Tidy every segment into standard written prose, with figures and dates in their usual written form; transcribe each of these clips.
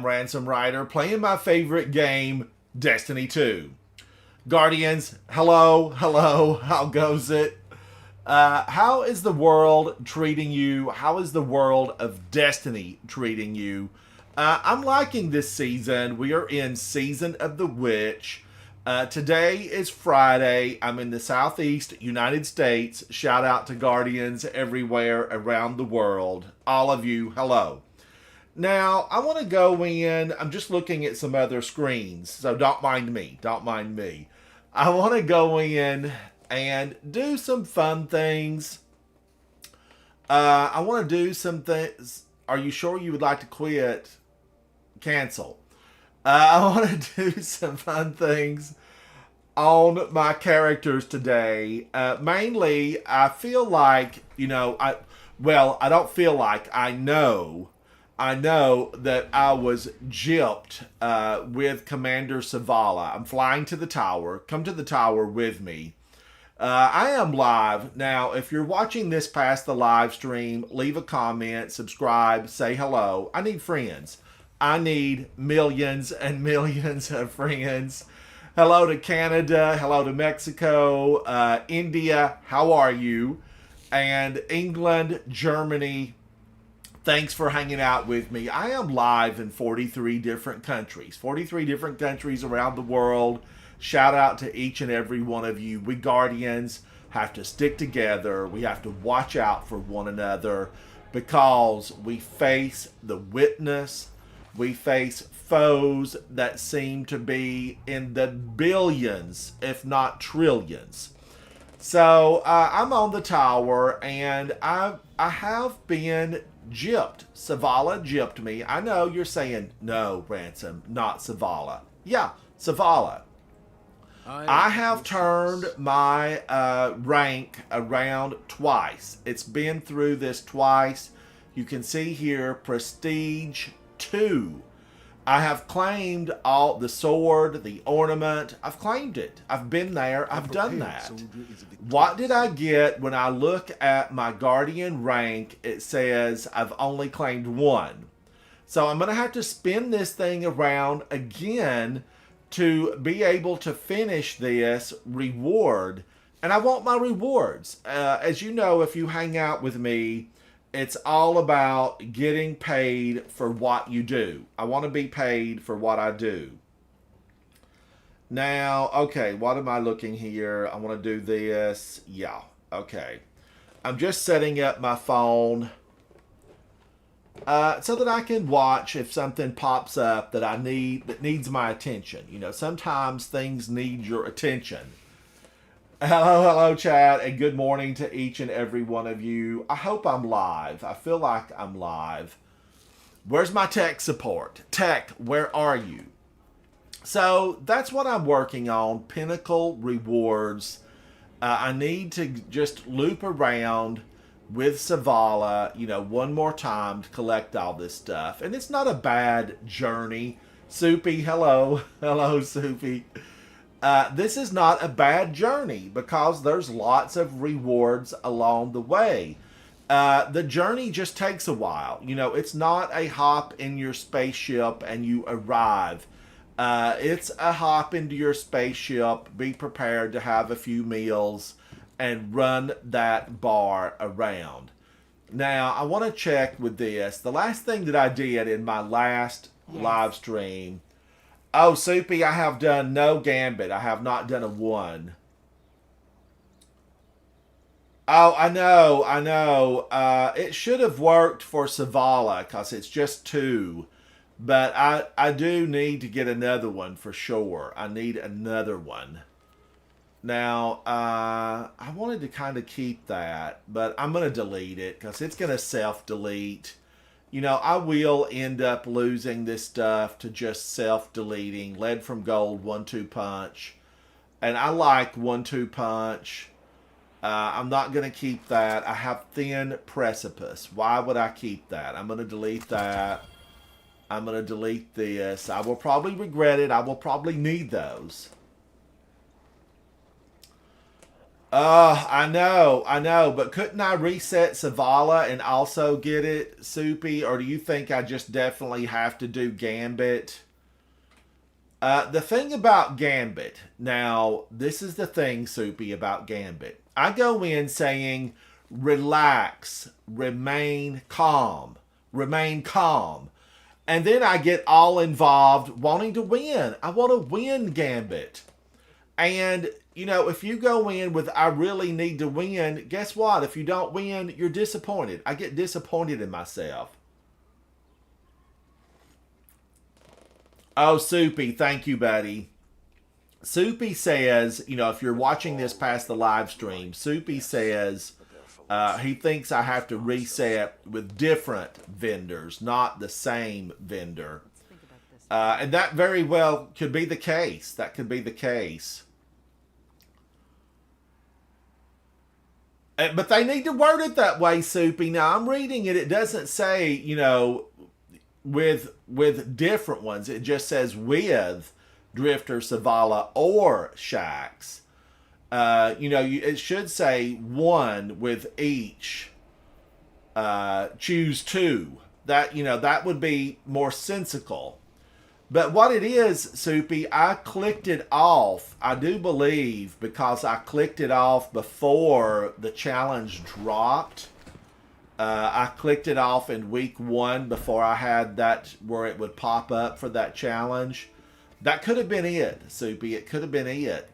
Ransom Rider, playing my favorite game, Destiny 2. Guardians, hello, hello, how goes it? How is the world treating you? How is the world of Destiny treating you? I'm liking this season. We are in Season of the Witch. Today is Friday. I'm in the Southeast United States. Shout out to Guardians everywhere around the world. All of you, hello. Now, I want to go in. I'm just looking at some other screens, so don't mind me. Don't mind me. I want to go in and do some fun things. I want to do some things. Are you sure you would like to quit? Cancel. I want to do some fun things on my characters today. Mainly, I feel like, I don't feel like, I know that I was gypped with Commander Zavala. I'm flying to the tower. Come to the tower with me. I am live. Now, if you're watching this past the live stream, leave a comment, subscribe, say hello. I need friends. I need millions and millions of friends. Hello to Canada. Hello to Mexico. India, how are you? And England, Germany, thanks for hanging out with me. I am live in 43 different countries. 43 different countries around the world. Shout out to each and every one of you. We Guardians have to stick together. We have to watch out for one another because we face the witness. We face foes that seem to be in the billions, if not trillions. So I'm on the tower, and I have been gypped. Zavala gypped me. I know you're saying, no, Ransom, not Zavala. Yeah, Zavala. I have turned my rank around twice. It's been through this twice. You can see here, Prestige 2. I have claimed all the sword, the ornament. I've claimed it. I've been there. I've done that. What did I get when I look at my Guardian rank? It says I've only claimed one. So I'm going to have to spin this thing around again to be able to finish this reward. And I want my rewards. As you know, if you hang out with me, it's all about getting paid for what you do. I want to be paid for what I do. Now, okay, what am I looking here? I want to do this. Yeah, okay. I'm just setting up my phone so that I can watch if something pops up that I need, that needs my attention. Sometimes things need your attention. Hello, chat, and good morning to each and every one of you. I hope I'm live. I feel like I'm live. Where's my tech support? Tech, where are you? So that's what I'm working on, Pinnacle Rewards. I need to just loop around with Zavala, one more time to collect all this stuff. And it's not a bad journey. Soupy, hello. Hello, Soupy. This is not a bad journey because there's lots of rewards along the way. The journey just takes a while. It's not a hop in your spaceship and you arrive. It's a hop into your spaceship, be prepared to have a few meals, and run that bar around. Now, I want to check with this. The last thing that I did in my last live stream. Oh, Soupy, I have done no Gambit. I have not done a 1. Oh, I know. It should have worked for Zavala because it's just 2. But I do need to get another one for sure. I need another one. Now, I wanted to kind of keep that, but I'm going to delete it because it's going to self-delete. I will end up losing this stuff to just self-deleting. Lead from Gold, 1-2 punch. And I like 1-2 punch. I'm not going to keep that. I have Thin Precipice. Why would I keep that? I'm going to delete that. I'm going to delete this. I will probably regret it. I will probably need those. I know, but couldn't I reset Savala and also get it, Soupy? Or do you think I just definitely have to do Gambit? The thing about Gambit, now, this is the thing, Soupy, about Gambit. I go in saying, relax, remain calm. And then I get all involved wanting to win. I want to win Gambit. And, if you go in with, I really need to win, guess what? If you don't win, you're disappointed. I get disappointed in myself. Oh, Soupy, thank you, buddy. Soupy says, if you're watching this past the live stream, Soupy says he thinks I have to reset with different vendors, not the same vendor. And that very well could be the case. That could be the case. But they need to word it that way, Soupy. Now, I'm reading it. It doesn't say, with different ones. It just says with Drifter, Savala, or Shaxx. It should say one with each. Choose two. That would be more sensical. But what it is, Soupy, I clicked it off, I do believe, because I clicked it off before the challenge dropped. I clicked it off in week 1 before I had that where it would pop up for that challenge. That could have been it, Soupy. It could have been it.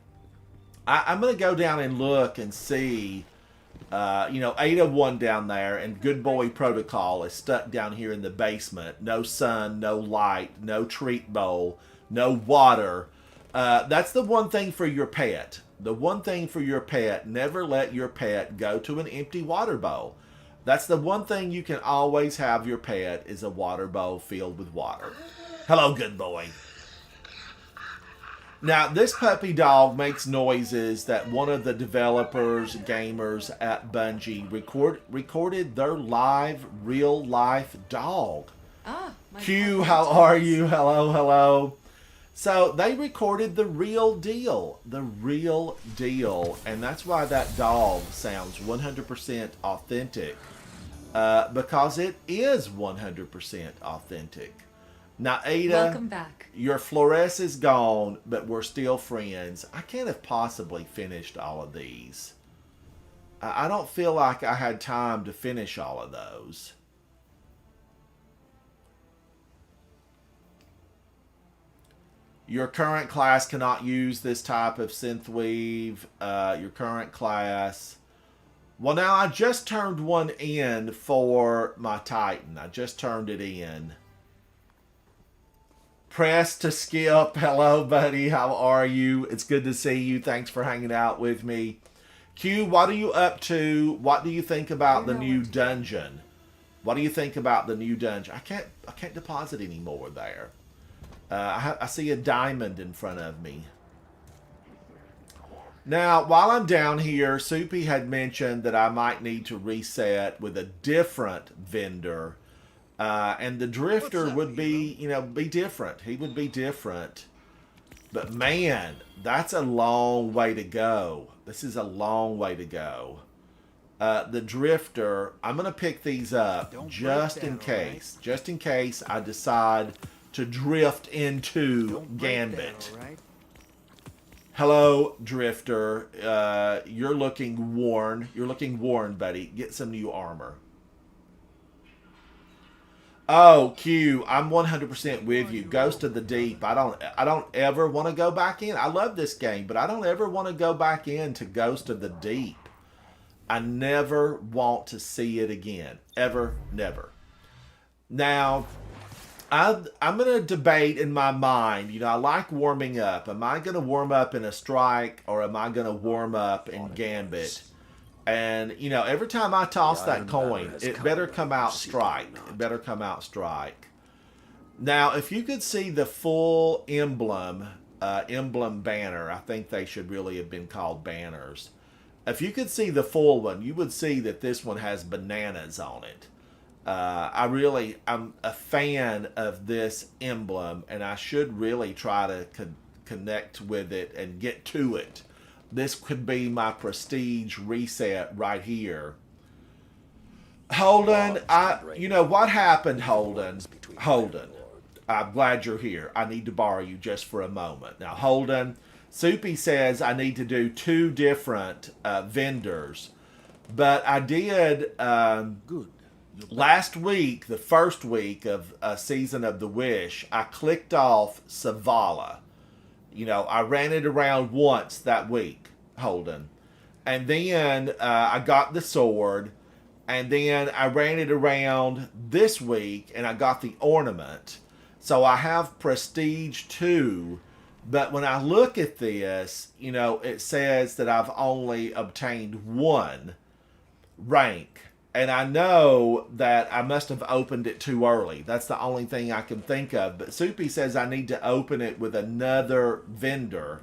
I'm going to go down and look and see. Ada 1 down there, and Good Boy Protocol is stuck down here in the basement. No sun, no light, no treat bowl, no water. That's the one thing for your pet. The one thing for your pet, never let your pet go to an empty water bowl. That's the one thing you can always have your pet is a water bowl filled with water. Hello, Good Boy. Now, this puppy dog makes noises that one of the developers, gamers at Bungie recorded their live, real-life dog. Q, how are you? Hello, hello. So, they recorded the real deal. The real deal. And that's why that dog sounds 100% authentic. Because it is 100% authentic. Now, Ada, welcome back. Your Flores is gone, but we're still friends. I can't have possibly finished all of these. I don't feel like I had time to finish all of those. Your current class cannot use this type of synthweave. Your current class. Well, now I just turned one in for my Titan. I just turned it in. Press to skip. Hello, buddy. How are you? It's good to see you. Thanks for hanging out with me. Q, what are you up to? What do you think about the new dungeon? What do you think about the new dungeon? I can't deposit anymore there. I see a diamond in front of me. Now, while I'm down here, Soupy had mentioned that I might need to reset with a different vendor. And the Drifter would be, be different. He would be different. But man, that's a long way to go. This is a long way to go. The Drifter, I'm going to pick these up just in case. Just in case I decide to drift into Gambit. Hello, Drifter. You're looking worn. You're looking worn, buddy. Get some new armor. Oh, Q, I'm 100% with you. Ghost of the Deep. I don't ever want to go back in. I love this game, but I don't ever want to go back into Ghost of the Deep. I never want to see it again. Ever, never. Now, I'm going to debate in my mind. I like warming up. Am I going to warm up in a Strike, or am I going to warm up in Gambit? And, every time I toss that coin, it better come out Strike. It better come out Strike. Now, if you could see the full emblem banner, I think they should really have been called banners. If you could see the full one, you would see that this one has bananas on it. I'm a fan of this emblem, and I should really try to connect with it and get to it. This could be my prestige reset right here. Holden, you know what happened, Holden? Holden, I'm glad you're here. I need to borrow you just for a moment. Now, Holden, Soupy says I need to do 2 different vendors, but I did Good. last week, the first week of Season of the Wish. I clicked off Savala. You know, I ran it around once that week, Holden, and then I got the sword. And then I ran it around this week and I got the ornament. So I have Prestige 2. But when I look at this, you know, it says that I've only obtained 1 rank. And I know that I must have opened it too early. That's the only thing I can think of. But Soupy says I need to open it with another vendor.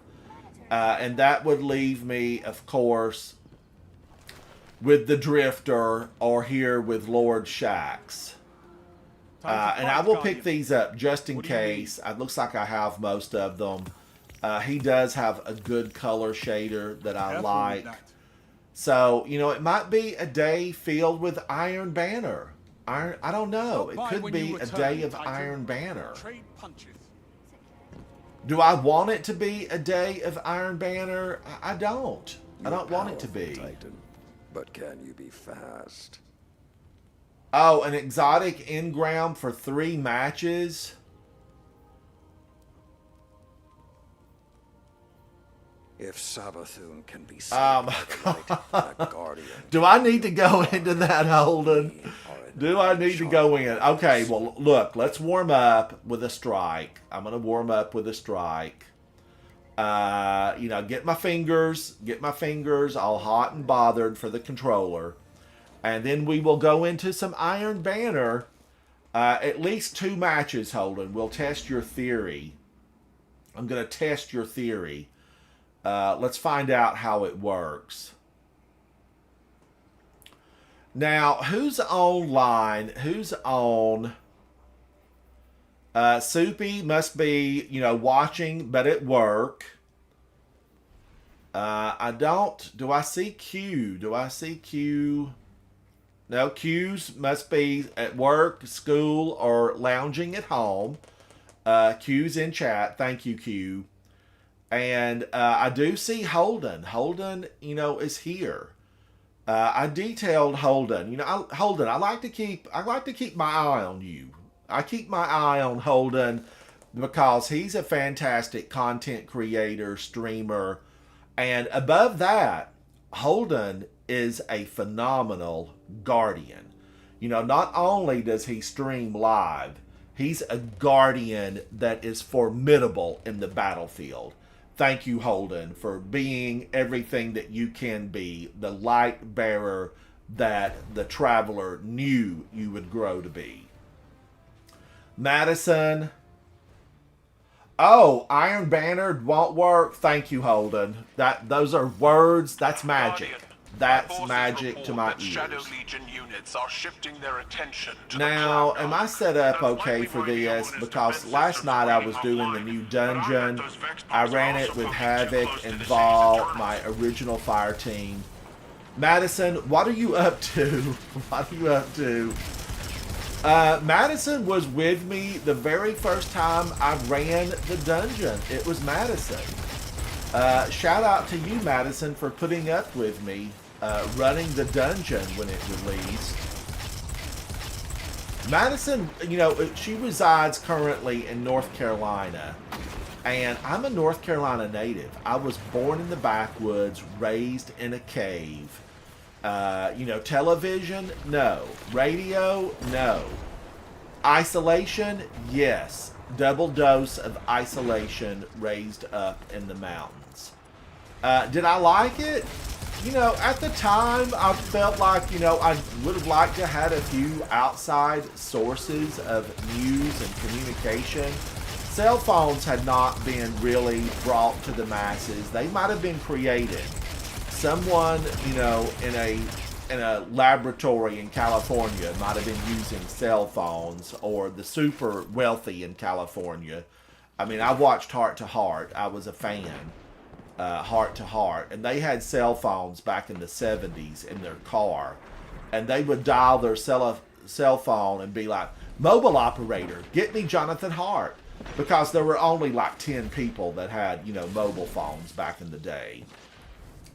And that would leave me, of course, with the Drifter or here with Lord Shaxx. And I will pick these up just in case. It looks like I have most of them. He does have a good color shader that I like. So, you know, it might be a day filled with Iron Banner. I don't know. It could be a day of Iron Banner. Do I want it to be a day of Iron Banner? I don't. I don't want it to be. Titan. But can you be fast? Oh, an exotic engram for 3 matches? If Savathun can be saved Oh by my the light of the Guardian. Do I need to go into that, Holden? Do I need to go in? Okay, well, look, let's warm up with a strike. I'm going to warm up with a strike. You know, get my fingers all hot and bothered for the controller. And then we will go into some Iron Banner. At least 2 matches, Holden. We'll test your theory. I'm going to test your theory. Let's find out how it works. Now, who's online? Who's on? Soupy must be, you know, watching, but at work. I don't. Do I see Q? Do I see Q? No, Q's must be at work, school, or lounging at home. Q's in chat. Thank you, Q. And I do see Holden. Holden, you know, is here. I detailed Holden. You know, Holden. I like to keep my eye on you. I keep my eye on Holden because he's a fantastic content creator, streamer, and above that, Holden is a phenomenal Guardian. You know, not only does he stream live, he's a Guardian that is formidable in the battlefield. Thank you, Holden, for being everything that you can be, the light bearer that the Traveler knew you would grow to be. Madison. Oh, Iron Banner won't work. Thank you, Holden. Those are words. That's magic. That's magic to my ears. Shadow Legion units are shifting their attention to now, am I set up okay for this? Because last night I was doing the new dungeon. I ran it with Havoc and Vol, my original fire team. Madison, what are you up to? What are you up to? Madison was with me the very first time I ran the dungeon. It was Madison. Shout out to you, Madison, for putting up with me running the dungeon when it released. Madison, you know, she resides currently in North Carolina, and I'm a North Carolina native. I was born in the backwoods, raised in a cave. You know, television? No. Radio? No. Isolation? Yes. Double dose of isolation raised up in the mountains. Did I like it? You know, at the time, I felt like, you know, I would have liked to have had a few outside sources of news and communication. Cell phones had not been really brought to the masses. They might have been created. Someone, you know, in a laboratory in California might have been using cell phones, or the super wealthy in California. I mean, I watched Heart to Heart. I was a fan. Heart to Heart, and they had cell phones back in the 70s in their car, and they would dial their cell phone and be like, "Mobile operator, get me Jonathan Hart," because there were only like 10 people that had, you know, mobile phones back in the day.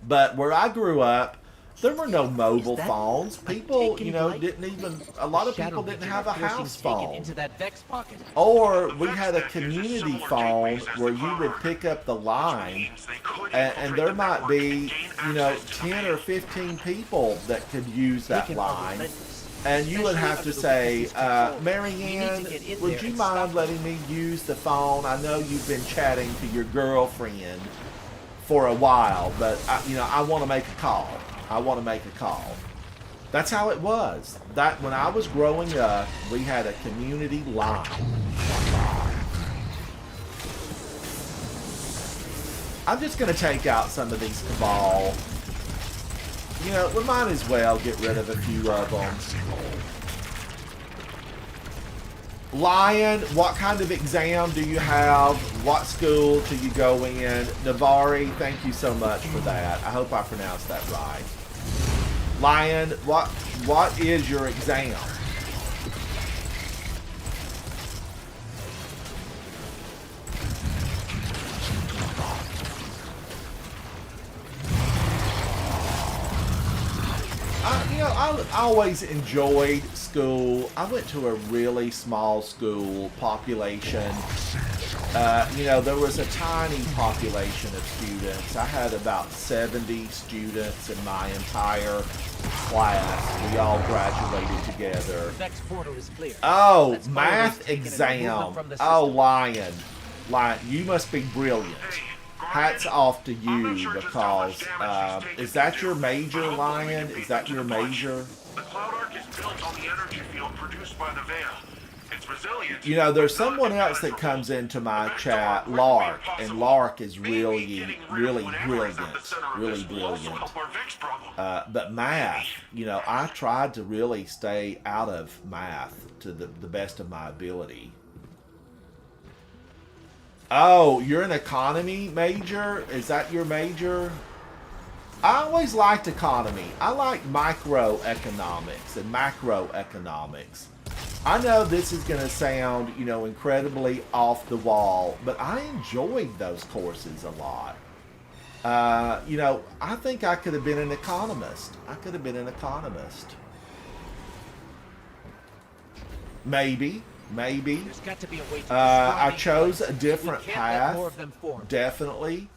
But where I grew up, there were no mobile phones. People, you know, didn't even, a lot of people didn't have a house phone. Into that Vex pocket. Or we had a community phone where you would pick up the line, and there might be, you know, 10 or 15 people that could use that line. And you would have to say, Marianne, would you mind letting me use the phone? I know you've been chatting to your girlfriend for a while, but, you know, I want to make a call. I want to make a call. That's how it was. That when I was growing up, we had a community line. I'm just going to take out some of these Cabal. You know, we might as well get rid of a few of them. Lion, what kind of exam do you have? What school do you go in? Navari, thank you so much for that. I hope I pronounced that right. Lion, what is your exam? You know, I always enjoyed school. I went to a really small school, population. You know, there was a tiny population of students. I had about 70 students in my entire class. We all graduated together. Vex portal is clear. Oh, Let's follow math this ticket and remove exam. them from the Oh, system. Lion, you must be brilliant. Hats off to you, because is that your major, Lion? Is that your major? The Cloud Arc is built on the energy field produced by the Veil. It's resilient. You know, there's someone else that comes into my chat, Lark, and Lark is really, really brilliant. Really brilliant. But math, you know, I tried to really stay out of math to the best of my ability. Oh, you're an economy major? Is that your major? I always liked economy. I like microeconomics and macroeconomics. I know this is going to sound, you know, incredibly off the wall, but I enjoyed those courses a lot. You know, I think I could have been an economist. I could have been an economist. Maybe. There's got to be a way to I destroy chose these a different we can't let path, more of them form. definitely,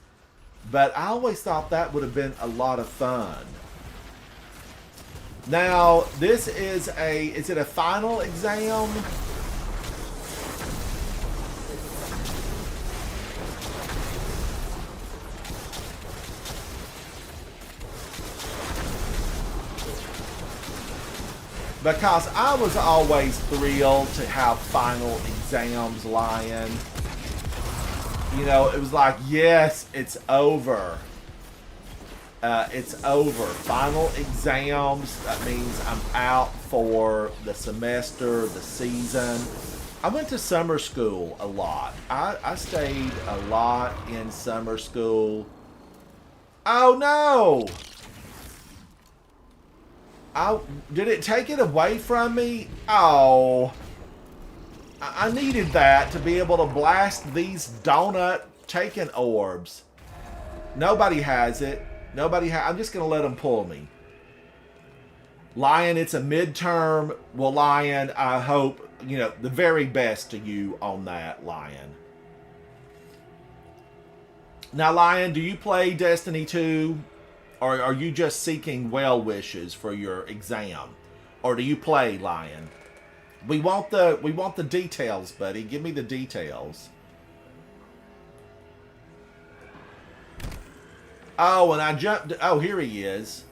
but I always thought that would have been a lot of fun. Now, this is it a final exam? Because I was always thrilled to have final exams, Lion. You know, it was like, yes, it's over. It's over. Final exams, that means I'm out for the semester, the season. I went to summer school a lot. I stayed a lot in summer school. Oh no! Did it take it away from me? Oh. I needed that to be able to blast these donut taken orbs. Nobody has it. I'm just going to let them pull me. Lion, it's a midterm. Well, Lion, I hope, you know, the very best to you on that, Lion. Now, Lion, do you play Destiny 2? Or are you just seeking well wishes for your exam? Or do you play, Lion? We want the details, buddy. Give me the details. Oh, and I jumped. Oh, here he is.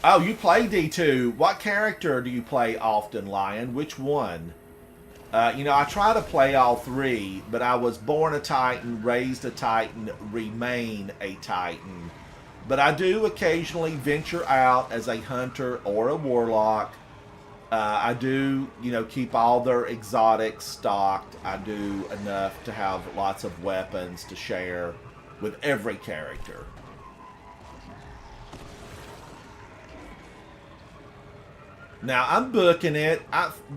Oh, you play D2. What character do you play often, Lion? Which one? You know, I try to play all three, but I was born a Titan, raised a Titan, remain a Titan. But I do occasionally venture out as a hunter or a warlock. I do, you know, keep all their exotics stocked. I do enough to have lots of weapons to share with every character. Now, I'm booking it.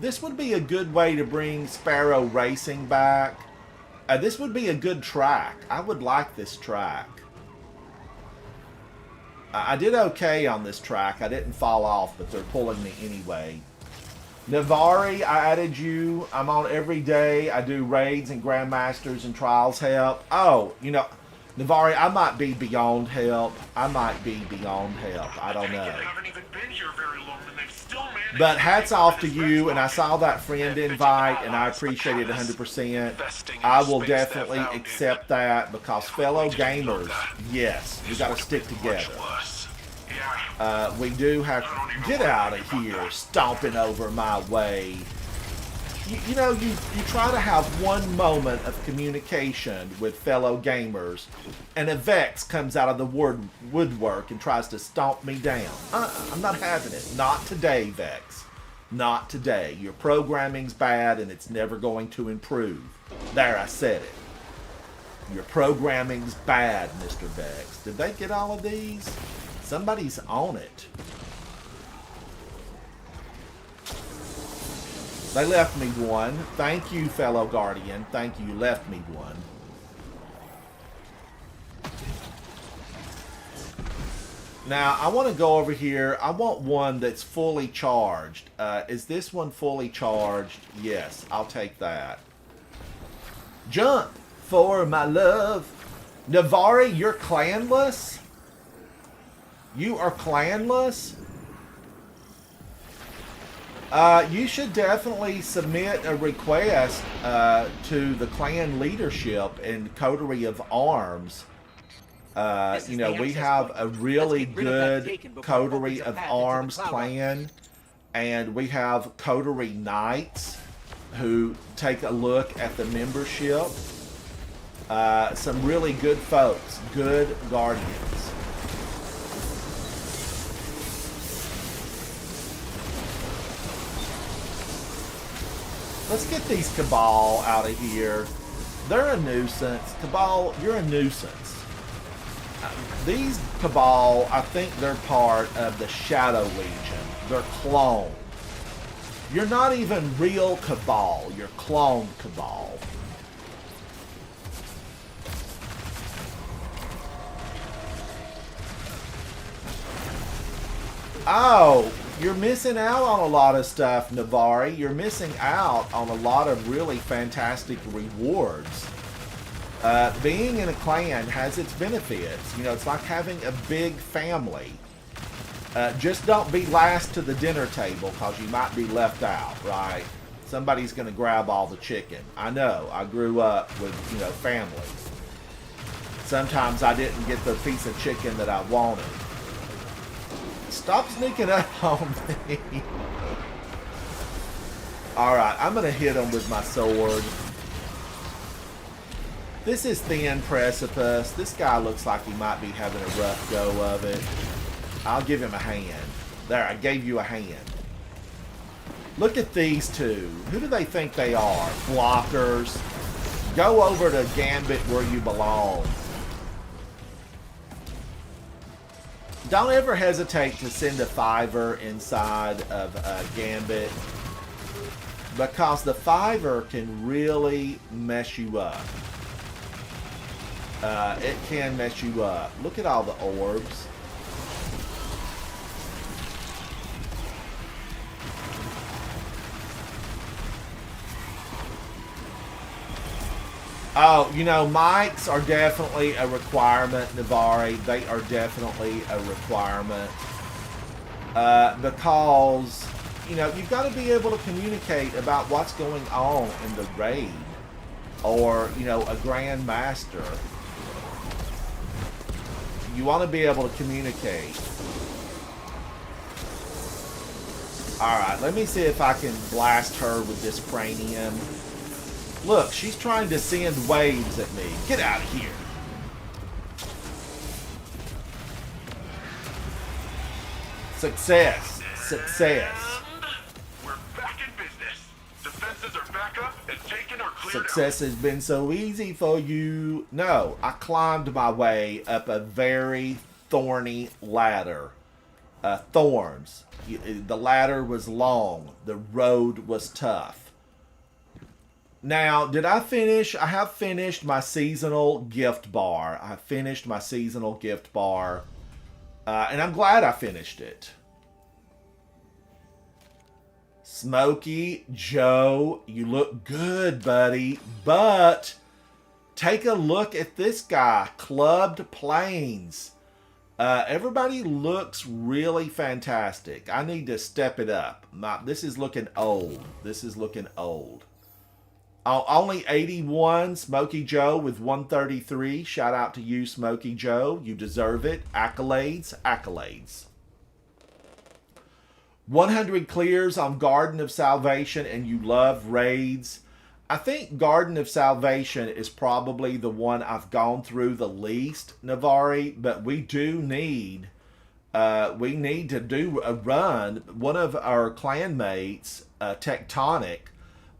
This would be a good way to bring Sparrow Racing back. This would be a good track. I would like this track. I did okay on this track. I didn't fall off, but they're pulling me anyway. Navari, I added you. I'm on every day. I do raids and Grandmasters and Trials help. Oh, you know, Navari, I might be beyond help. I might be beyond help. I don't know. Haven't even been here very long, and they've still managed But hats off to you, and I saw that friend invite, and I appreciate it 100%. I will definitely accept that, because fellow gamers, yes, we got to stick together. We do have to get out of here, stomping over my way. You know, you try to have one moment of communication with fellow gamers, and a Vex comes out of the woodwork and tries to stomp me down. I'm not having it. Not today, Vex. Not today. Your programming's bad, and it's never going to improve. There, I said it. Your programming's bad, Mr. Vex. Did they get all of these? Somebody's on it. They left me one. Thank you, fellow Guardian. Thank you, left me one. Now, I want to go over here. I want one that's fully charged. Is this one fully charged? Yes, I'll take that. Jump for my love. Navari, you're clanless? You are clanless? You should definitely submit a request to the clan leadership in Coterie of Arms. You know, we have a really good Coterie of Arms clan, and we have Coterie Knights who take a look at the membership. Some really good folks, good guardians. Let's get these Cabal out of here. They're a nuisance. Cabal, you're a nuisance. These Cabal, I think they're part of the Shadow Legion. They're cloned. You're not even real Cabal. You're cloned Cabal. Oh, you're missing out on a lot of stuff, Navari. You're missing out on a lot of really fantastic rewards. Being in a clan has its benefits. You know, it's like having a big family. Just don't be last to the dinner table, because you might be left out, right? Somebody's going to grab all the chicken. I know. I grew up with, you know, family. Sometimes I didn't get the piece of chicken that I wanted. Stop sneaking up on me. Alright, I'm going to hit him with my sword. This is Thin Precipice. This guy looks like he might be having a rough go of it. I'll give him a hand. There, I gave you a hand. Look at these two. Who do they think they are? Blockers. Go over to Gambit where you belong. Don't ever hesitate to send a $5 inside of Gambit, because the $5 can really mess you up. It can mess you up. Look at all the orbs. Oh, you know, mics are definitely a requirement, Navari. They are definitely a requirement. Because, you know, you've got to be able to communicate about what's going on in the raid. Or, you know, a Grand Master. You want to be able to communicate. Alright, let me see if I can blast her with this cranium. Look, she's trying to send waves at me. Get out of here. Success. Success. We're Success has been so easy for you. No, I climbed my way up a very thorny ladder. Thorns. The ladder was long. The road was tough. Now, did I finish? I have finished my seasonal gift bar. I finished my seasonal gift bar. And I'm glad I finished it. Smokey Joe, you look good, buddy. But take a look at this guy. Clubbed Plains. Everybody looks really fantastic. I need to step it up. This is looking old. This is looking old. Only 81, Smokey Joe with 133. Shout out to you, Smokey Joe. You deserve it. Accolades, accolades. 100 clears on Garden of Salvation, and you love raids. I think Garden of Salvation is probably the one I've gone through the least, Navari, but we do need, we need to do a run. One of our clanmates, Tectonic,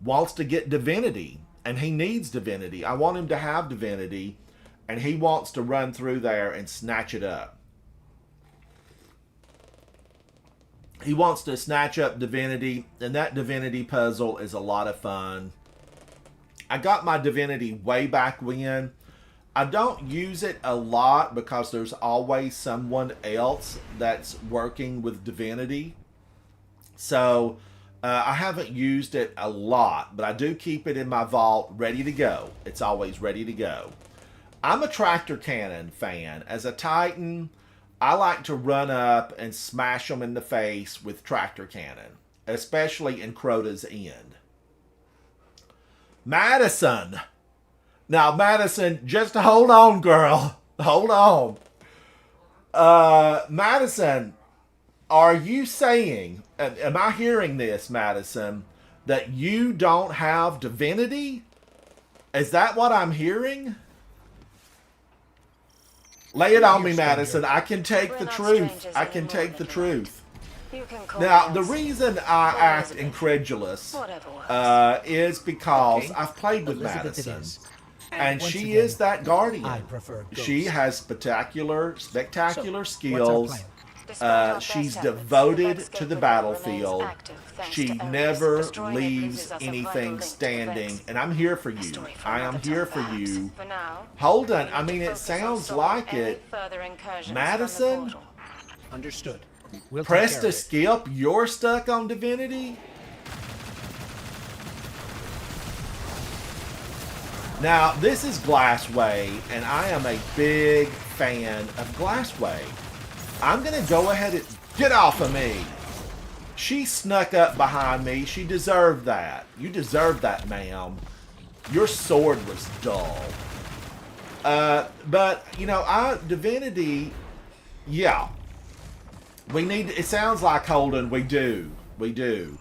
wants to get Divinity, and he needs Divinity. I want him to have Divinity, and he wants to run through there and snatch it up. He wants to snatch up Divinity, and that Divinity puzzle is a lot of fun. I got my Divinity way back when. I don't use it a lot because there's always someone else that's working with Divinity. So I haven't used it a lot, but I do keep it in my vault ready to go. It's always ready to go. I'm a tractor cannon fan. As a Titan, I like to run up and smash them in the face with tractor cannon, especially in Crota's End. Madison. Now, Madison, just hold on, girl. Hold on. Madison, are you saying, am I hearing this, Madison, that you don't have Divinity? Is that what I'm hearing? Lay it on me, Madison. I can take the truth. I can take the truth. Now, the reason I act incredulous is because I've played with Madison. And she is that guardian. She has spectacular skills. She's devoted to the battlefield. She never leaves anything standing. And I'm here for you. I am here for you. Hold on. I mean, it sounds like it. Madison? Understood. Press to skip. You're stuck on Divinity? Now, this is Glassway, and I am a big fan of Glassway. I'm going to go ahead and... Get off of me! She snuck up behind me. She deserved that. You deserved that, ma'am. Your sword was dull. But, you know, Divinity... Yeah. We need... It sounds like, Holden, we do. We do.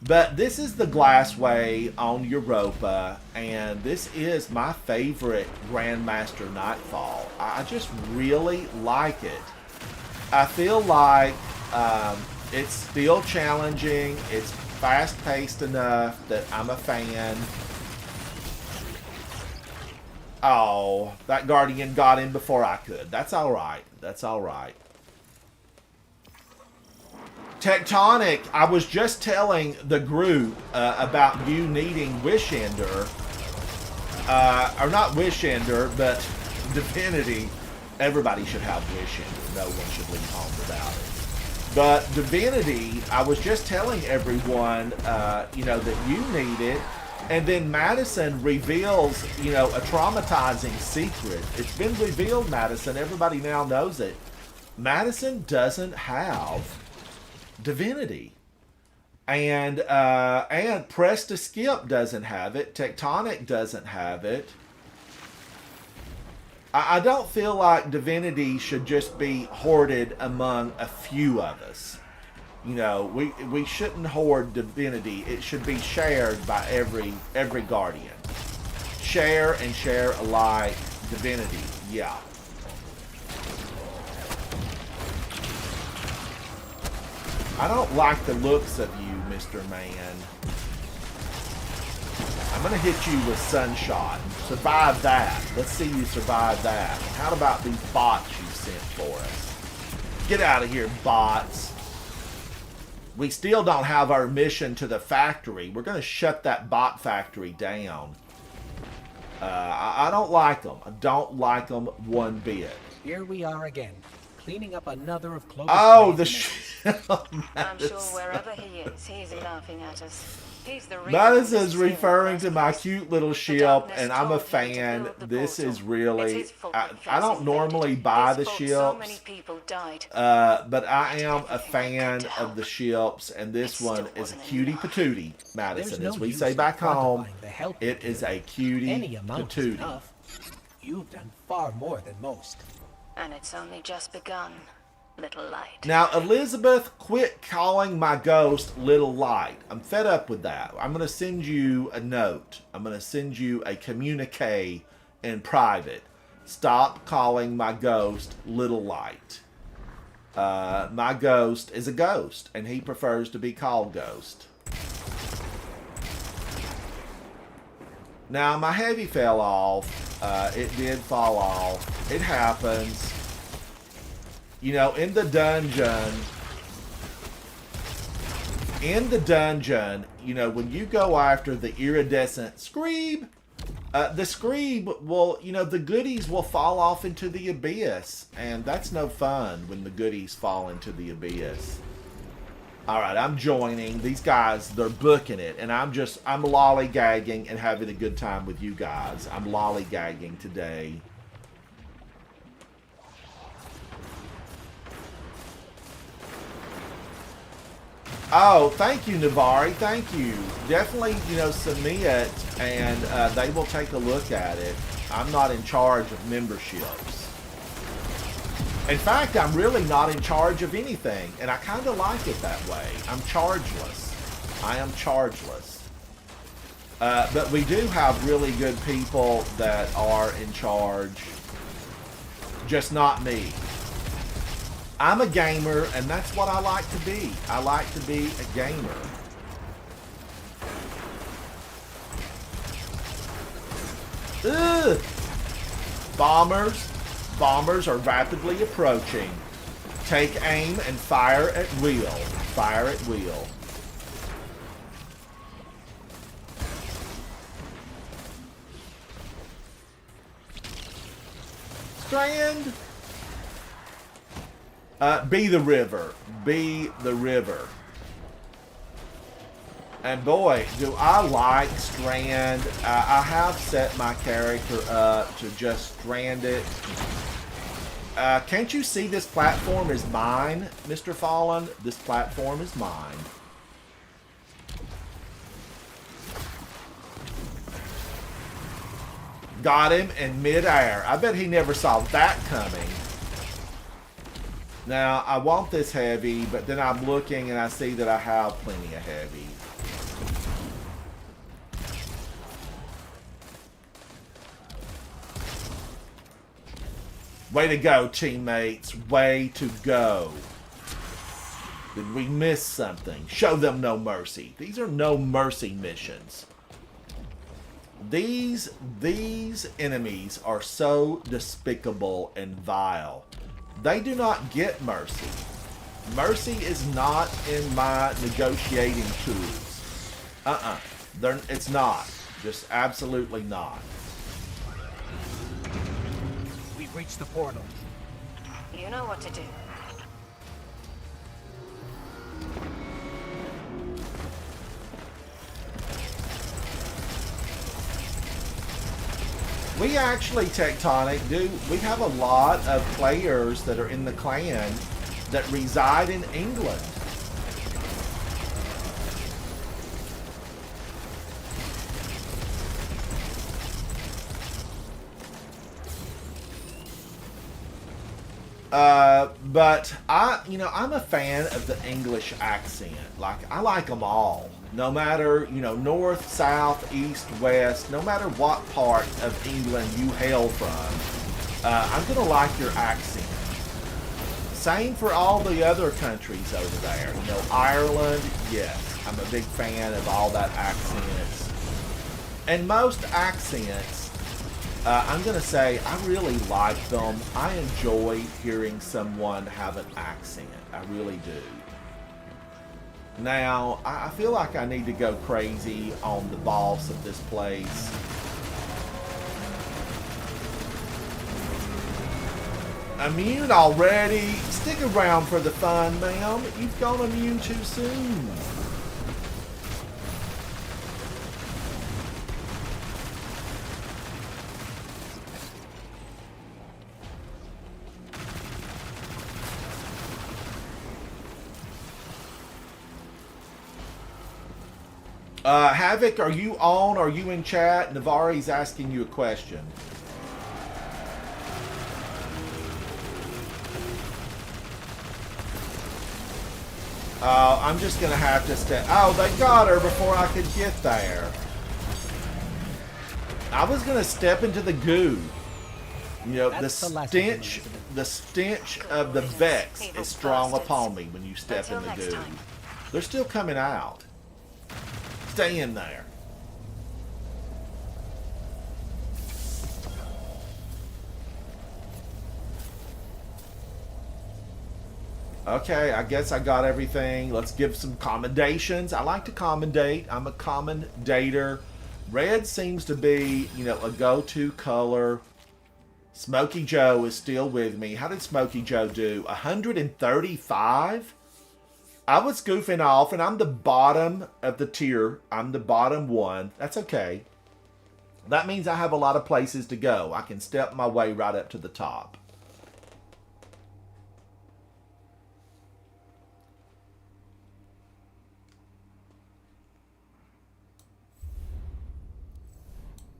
But this is the Glassway on Europa, and this is my favorite Grandmaster Nightfall. I just really like it. I feel like it's still challenging. It's fast-paced enough that I'm a fan. Oh, that Guardian got in before I could. That's all right. That's all right. Tectonic, I was just telling the group about you needing Wish Ender. Or not Wish Ender, but Divinity. Everybody should have Wish Ender. No one should leave home without it. But Divinity, I was just telling everyone, you know, that you need it. And then Madison reveals, you know, a traumatizing secret. It's been revealed, Madison. Everybody now knows it. Madison doesn't have Divinity. And Press to Skip doesn't have it. Tectonic doesn't have it. I don't feel like Divinity should just be hoarded among a few of us. You know, we shouldn't hoard Divinity. It should be shared by every Guardian. Share and share alike Divinity. Yeah. I don't like the looks of you, Mr. Man. I'm going to hit you with Sunshot. Survive that. Let's see you survive that. How about these bots you sent for us? Get out of here, bots. We still don't have our mission to the factory. We're going to shut that bot factory down. I don't like them. I don't like them one bit. Here we are again, cleaning up another of Clovis. Oh, the I'm sure wherever he is, he's laughing at us. He's the reason Madison's this is referring here to in the my first cute little place. The ship, darkness and I'm a told him to fan. build the This portal. is really... It's his fault I that don't Fez normally invaded. buy the His fault so many ships, people died. but I am a everything I fan could to of help. the ships, and this It still one is a wasn't cutie enough. patootie, There's Madison. no As we use say in back home, quantifying the help it you is do. a cutie Any amount is patootie. enough. You've done far more than most. And it's only just begun, little light. Now, Elizabeth, quit calling my ghost Little Light. I'm fed up with that. I'm going to send you a note. I'm going to send you a communique in private. Stop calling my ghost Little Light. My ghost is a ghost, and he prefers to be called Ghost. Now, my heavy fell off. It did fall off. It happens. You know, in the dungeon, you know, when you go after the iridescent Screeb, the Screeb will, you know, the goodies will fall off into the abyss. And that's no fun when the goodies fall into the abyss. Alright, I'm joining. These guys, they're booking it. And I'm lollygagging and having a good time with you guys. I'm lollygagging today. Oh, thank you, Navari. Thank you. Definitely, you know, submit, and they will take a look at it. I'm not in charge of memberships. In fact, I'm really not in charge of anything, and I kind of like it that way. I'm chargeless. I am chargeless. But we do have really good people that are in charge. Just not me. I'm a gamer, and that's what I like to be. I like to be a gamer. Ugh! Bombers. Bombers are rapidly approaching. Take aim and fire at will. Fire at will. Strand. Be the river. Be the river. And boy, do I like Strand. I have set my character up to just strand it. Can't you see this platform is mine, Mr. Fallen? This platform is mine. Got him in midair. I bet he never saw that coming. Now, I want this heavy, but then I'm looking and I see that I have plenty of heavy. Way to go, teammates. Way to go. Did we miss something? Show them no mercy. These are no mercy missions. These enemies are so despicable and vile. They do not get mercy. Mercy is not in my negotiating tools. It's not. Just absolutely not. We've reached the portal. You know what to do. We actually, Tectonic, we have a lot of players that are in the clan that reside in England. But I'm a fan of the English accent. Like, I like them all. No matter, north, south, east, west, no matter what part of England you hail from, I'm going to like your accent. Same for all the other countries over there. Ireland, yes. I'm a big fan of all that accents. And most accents, I'm going to say I really like them. I enjoy hearing someone have an accent. I really do. Now, I feel like I need to go crazy on the boss of this place. Immune already? Stick around for the fun, ma'am. You've gone immune too soon. Havoc, are you on? Are you in chat? Navari's asking you a question. I'm just going to have to step... Oh, they got her before I could get there. I was going to step into the goo. You know, the stench of the Vex is strong upon me when you step in the goo. They're still coming out. Stay in there. Okay, I guess I got everything. Let's give some commendations. I like to commendate. I'm a commendator. Red seems to be, you know, a go-to color. Smokey Joe is still with me. How did Smokey Joe do? 135? I was goofing off, and I'm the bottom of the tier. I'm the bottom one. That's okay. That means I have a lot of places to go. I can step my way right up to the top.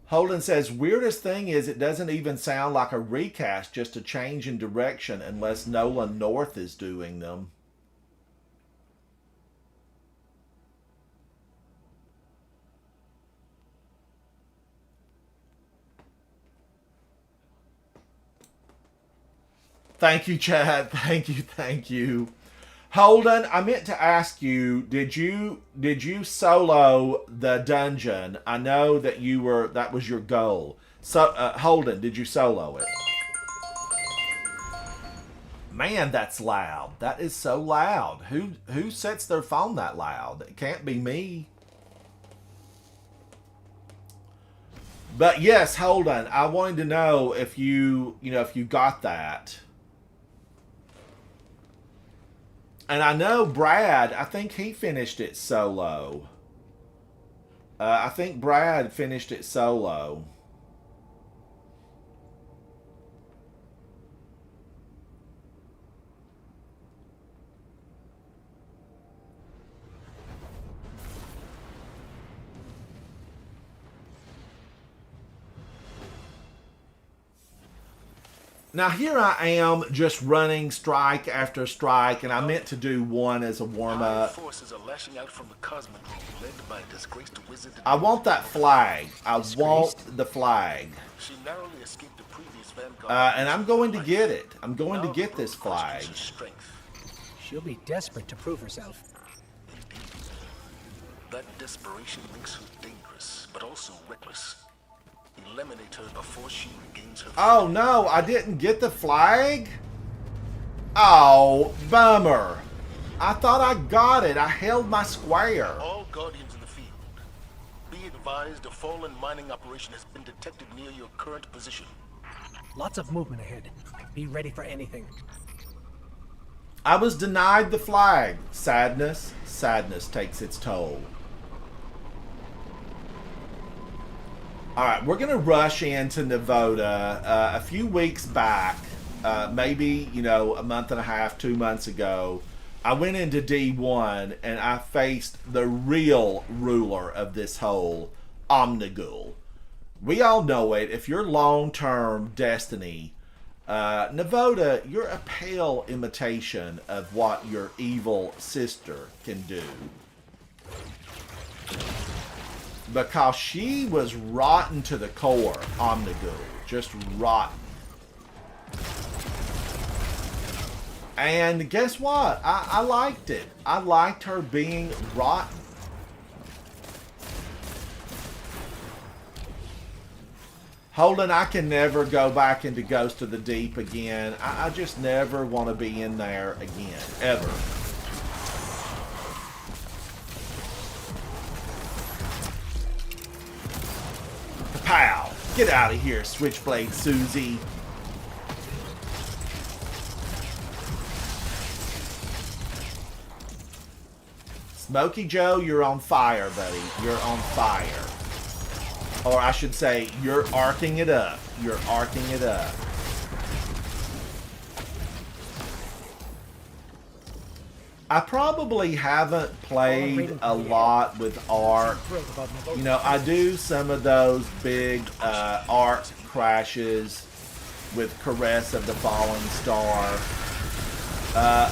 Holden says, weirdest thing is it doesn't even sound like a recast, just a change in direction unless Nolan North is doing them. Thank you, Chad. Thank you, thank you. Holden, I meant to ask you, did you solo the dungeon? I know that that was your goal. So, Holden, did you solo it? Man, that's loud. That is so loud. Who sets their phone that loud? It can't be me. But yes, Holden, I wanted to know if you got that. And I know Brad, I think he finished it solo. I think Brad finished it solo. Now here I am just running strike after strike, and I meant to do one as a warm-up. I want that flag. I want the flag. And I'm going to get it. I'm going to get this flag. She'll be desperate to prove herself. That desperation makes her dangerous, but also reckless. Eliminate her before she regains her. Oh no, I didn't get the flag? Oh, bummer. I thought I got it. I held my square. All Guardians in the field. Be advised, a fallen mining operation has been detected near your current position. Lots of movement ahead. Be ready for anything. I was denied the flag. Sadness. Sadness takes its toll. Alright, we're going to rush into Navoda. A few weeks back, maybe, a month and a half, 2 months ago, I went into D1 and I faced the real ruler of this whole Omnigul. We all know it. If you're long-term Destiny, Navoda, you're a pale imitation of what your evil sister can do. Because she was rotten to the core, Omnigul. Just rotten. And guess what? I liked it. I liked her being rotten. Holden, I can never go back into Ghost of the Deep again. I just never want to be in there again, ever. Pow! Get out of here, Switchblade Susie. Smokey Joe, you're on fire, buddy. You're on fire. Or I should say, you're arcing it up. You're arcing it up. I probably haven't played a lot with Ark. You know, I do some of those big Ark crashes with Caress of the Fallen Star.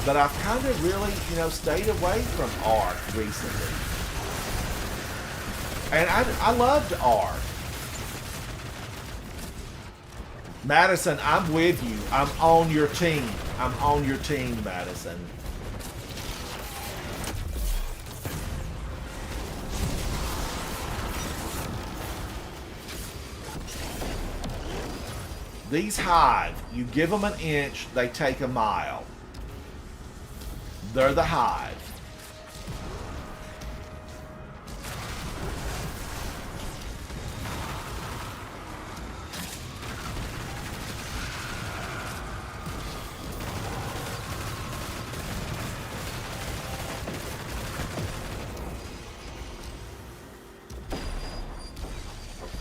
But I've kind of really, you know, stayed away from Ark recently. And I loved Ark. Madison, I'm with you. I'm on your team. I'm on your team, Madison. These Hive, you give them an inch, they take a mile. They're the Hive.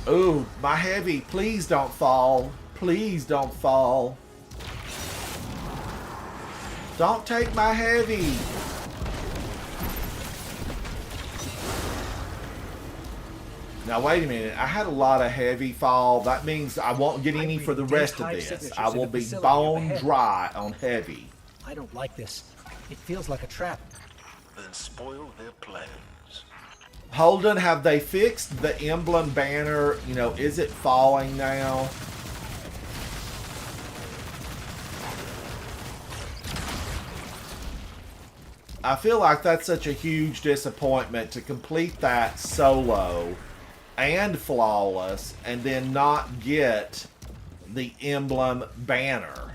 Ooh, my heavy, please don't fall. Please don't fall. Don't take my heavy. Now wait a minute. I had a lot of heavy fall. That means I won't get any for the rest of this. I will be bone dry on heavy. I don't like this. It feels like a trap. Then spoil their plans. Holden, have they fixed the emblem banner? You know, is it falling now? I feel like that's such a huge disappointment to complete that solo and flawless and then not get the emblem banner.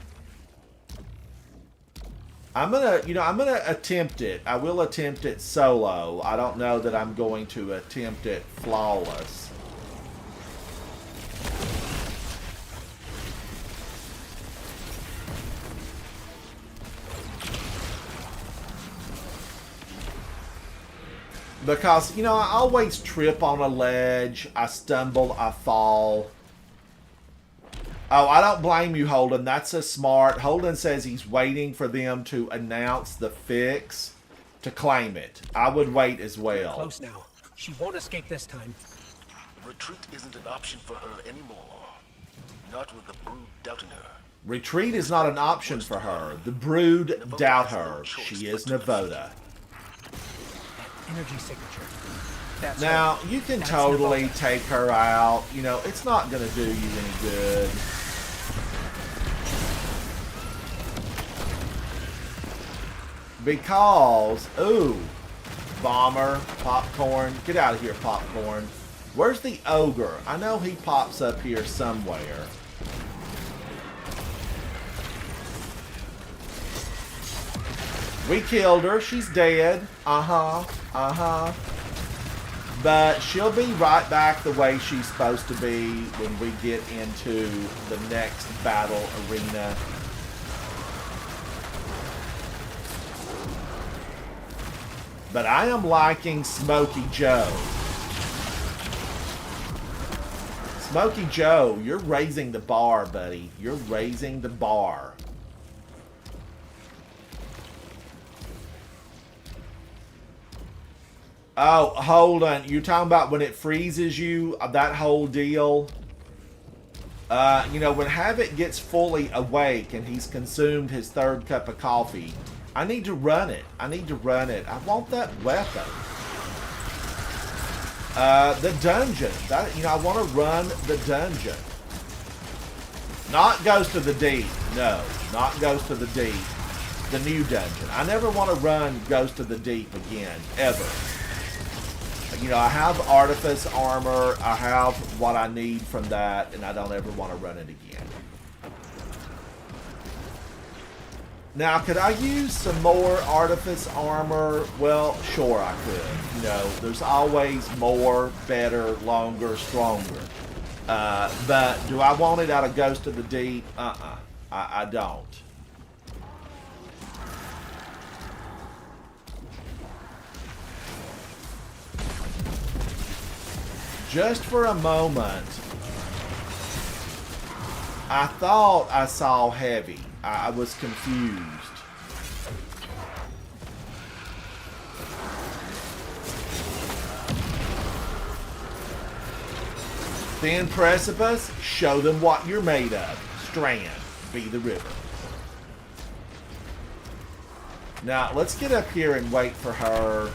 I'm gonna attempt it. I will attempt it solo. I don't know that I'm going to attempt it flawless. Because, you know, I always trip on a ledge. I stumble, I fall. Oh, I don't blame you, Holden. That's a smart. Holden says he's waiting for them to announce the fix to claim it. I would wait as well. Close now. She won't escape this time. Retreat isn't an option for her anymore. Not with the Brood doubting her. Retreat is not an option for her. The Brood doubt her. She is Navoda. Energy signature. That's Now, her. you can That's totally Navoda. take her out. You know, it's not going to do you any good. Because, ooh, Bomber, Popcorn. Get out of here, Popcorn. Where's the Ogre? I know he pops up here somewhere. We killed her. She's dead. But she'll be right back the way she's supposed to be when we get into the next battle arena. But I am liking Smokey Joe. Smokey Joe, you're raising the bar, buddy. You're raising the bar. Oh, hold on. You're talking about when it freezes you, that whole deal? You know, when Havoc gets fully awake and he's consumed his third cup of coffee, I need to run it. I need to run it. I want that weapon. The dungeon. That, you know, I want to run the dungeon. Not Ghost of the Deep. No, not Ghost of the Deep. The new dungeon. I never want to run Ghost of the Deep again, ever. You know, I have Artifice armor. I have what I need from that, and I don't ever want to run it again. Now, could I use some more Artifice armor? Well, sure I could. You know, there's always more, better, longer, stronger. But do I want it out of Ghost of the Deep? I don't. Just for a moment, I thought I saw Heavy. I was confused. Thin precipice, show them what you're made of. Strand, be the river. Now, let's get up here and wait for her.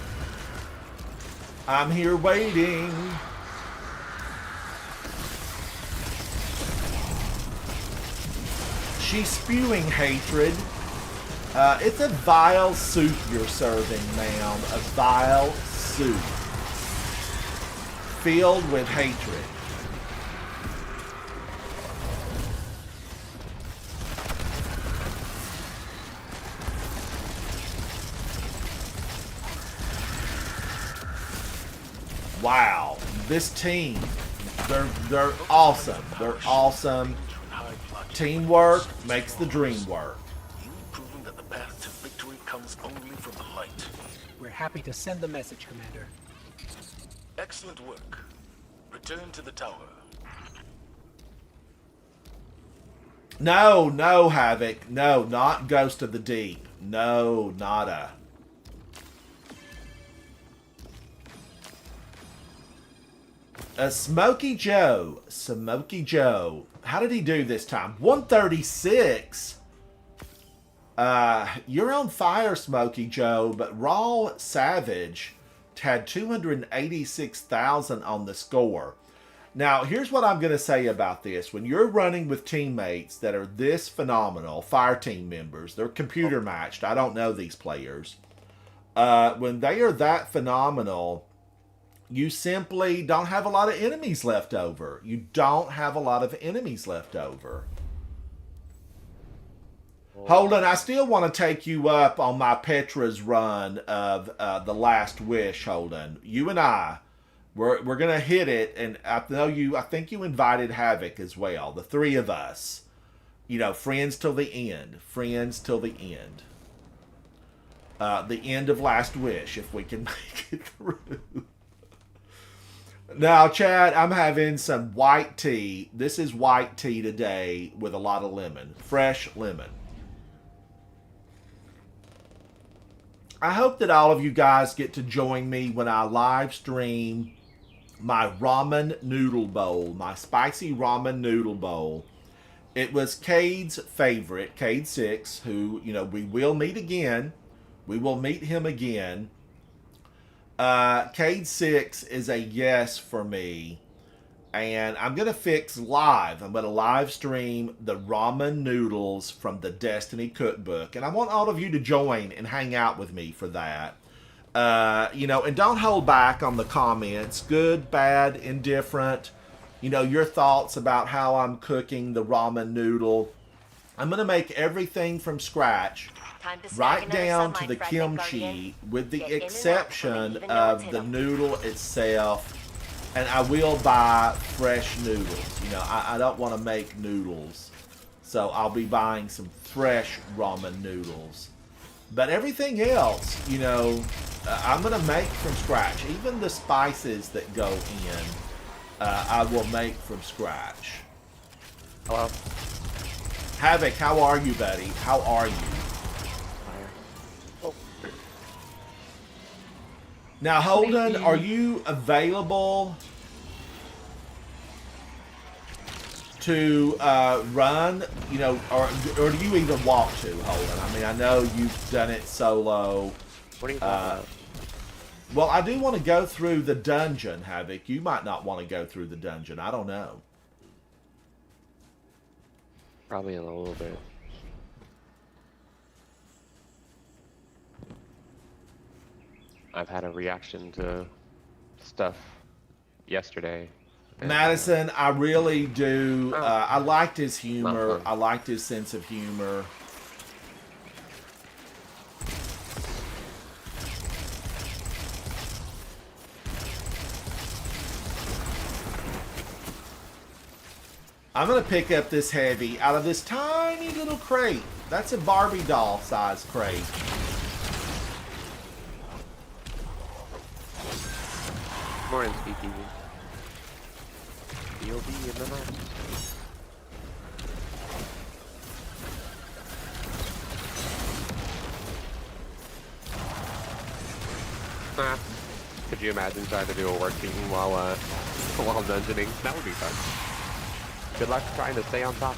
I'm here waiting. She's spewing hatred. It's a vile soup you're serving, ma'am. A vile soup. Filled with hatred. Wow. This team. They're awesome. They're awesome. Teamwork makes the dream work. You've proven that the path to victory comes only from the light. We're happy to send the message, Commander. Excellent work. Return to the tower. No, no, Havoc. No, not Ghost of the Deep. No, nada. Smokey Joe. Smokey Joe. How did he do this time? 136? You're on fire, Smokey Joe, but Raw Savage had 286,000 on the score. Now, here's what I'm going to say about this. When you're running with teammates that are this phenomenal, fire team members, they're computer matched. I don't know these players. When they are that phenomenal, you simply don't have a lot of enemies left over. You don't have a lot of enemies left over. Holden, I still want to take you up on my Petra's run of The Last Wish, Holden. You and we're going to hit it, and I think you invited Havoc as well. The three of us. You know, friends till the end. Friends till the end. The end of Last Wish, if we can make it through. Now, Chad, I'm having some white tea. This is white tea today with a lot of lemon. Fresh lemon. I hope that all of you guys get to join me when I live stream my ramen noodle bowl, my spicy ramen noodle bowl. It was Cade's favorite, Cade 6, who, you know, we will meet again. We will meet him again. Cade 6 is a yes for me. And I'm going to fix live. I'm going to live stream the ramen noodles from the Destiny cookbook. And I want all of you to join and hang out with me for that. You know, and don't hold back on the comments. Good, bad, indifferent. You know, your thoughts about how I'm cooking the ramen noodle. I'm going to make everything from scratch. Right down to the kimchi, with the exception of the noodle itself. And I will buy fresh noodles. You know, I don't want to make noodles. So I'll be buying some fresh ramen noodles. But everything else, you know, I'm going to make from scratch. Even the spices that go in, I will make from scratch. Hello. Havoc, how are you, buddy? How are you? Now, Holden, are you available to run, you know, or do you even want to, Holden? I mean, I know you've done it solo. What are you talking about? Well, I do want to go through the dungeon, Havoc. You might not want to go through the dungeon. I don't know. Probably in a little bit. I've had a reaction to stuff yesterday. And, Madison, I really do. Oh. I liked his humor. fun. I liked his sense of humor. I'm going to pick up this heavy out of this tiny little crate. That's a Barbie doll size crate. Morning, Speakeasy. You'll be in the night. Could you imagine trying to do a work team while dungeoning? That would be fun. Good luck trying to stay on top.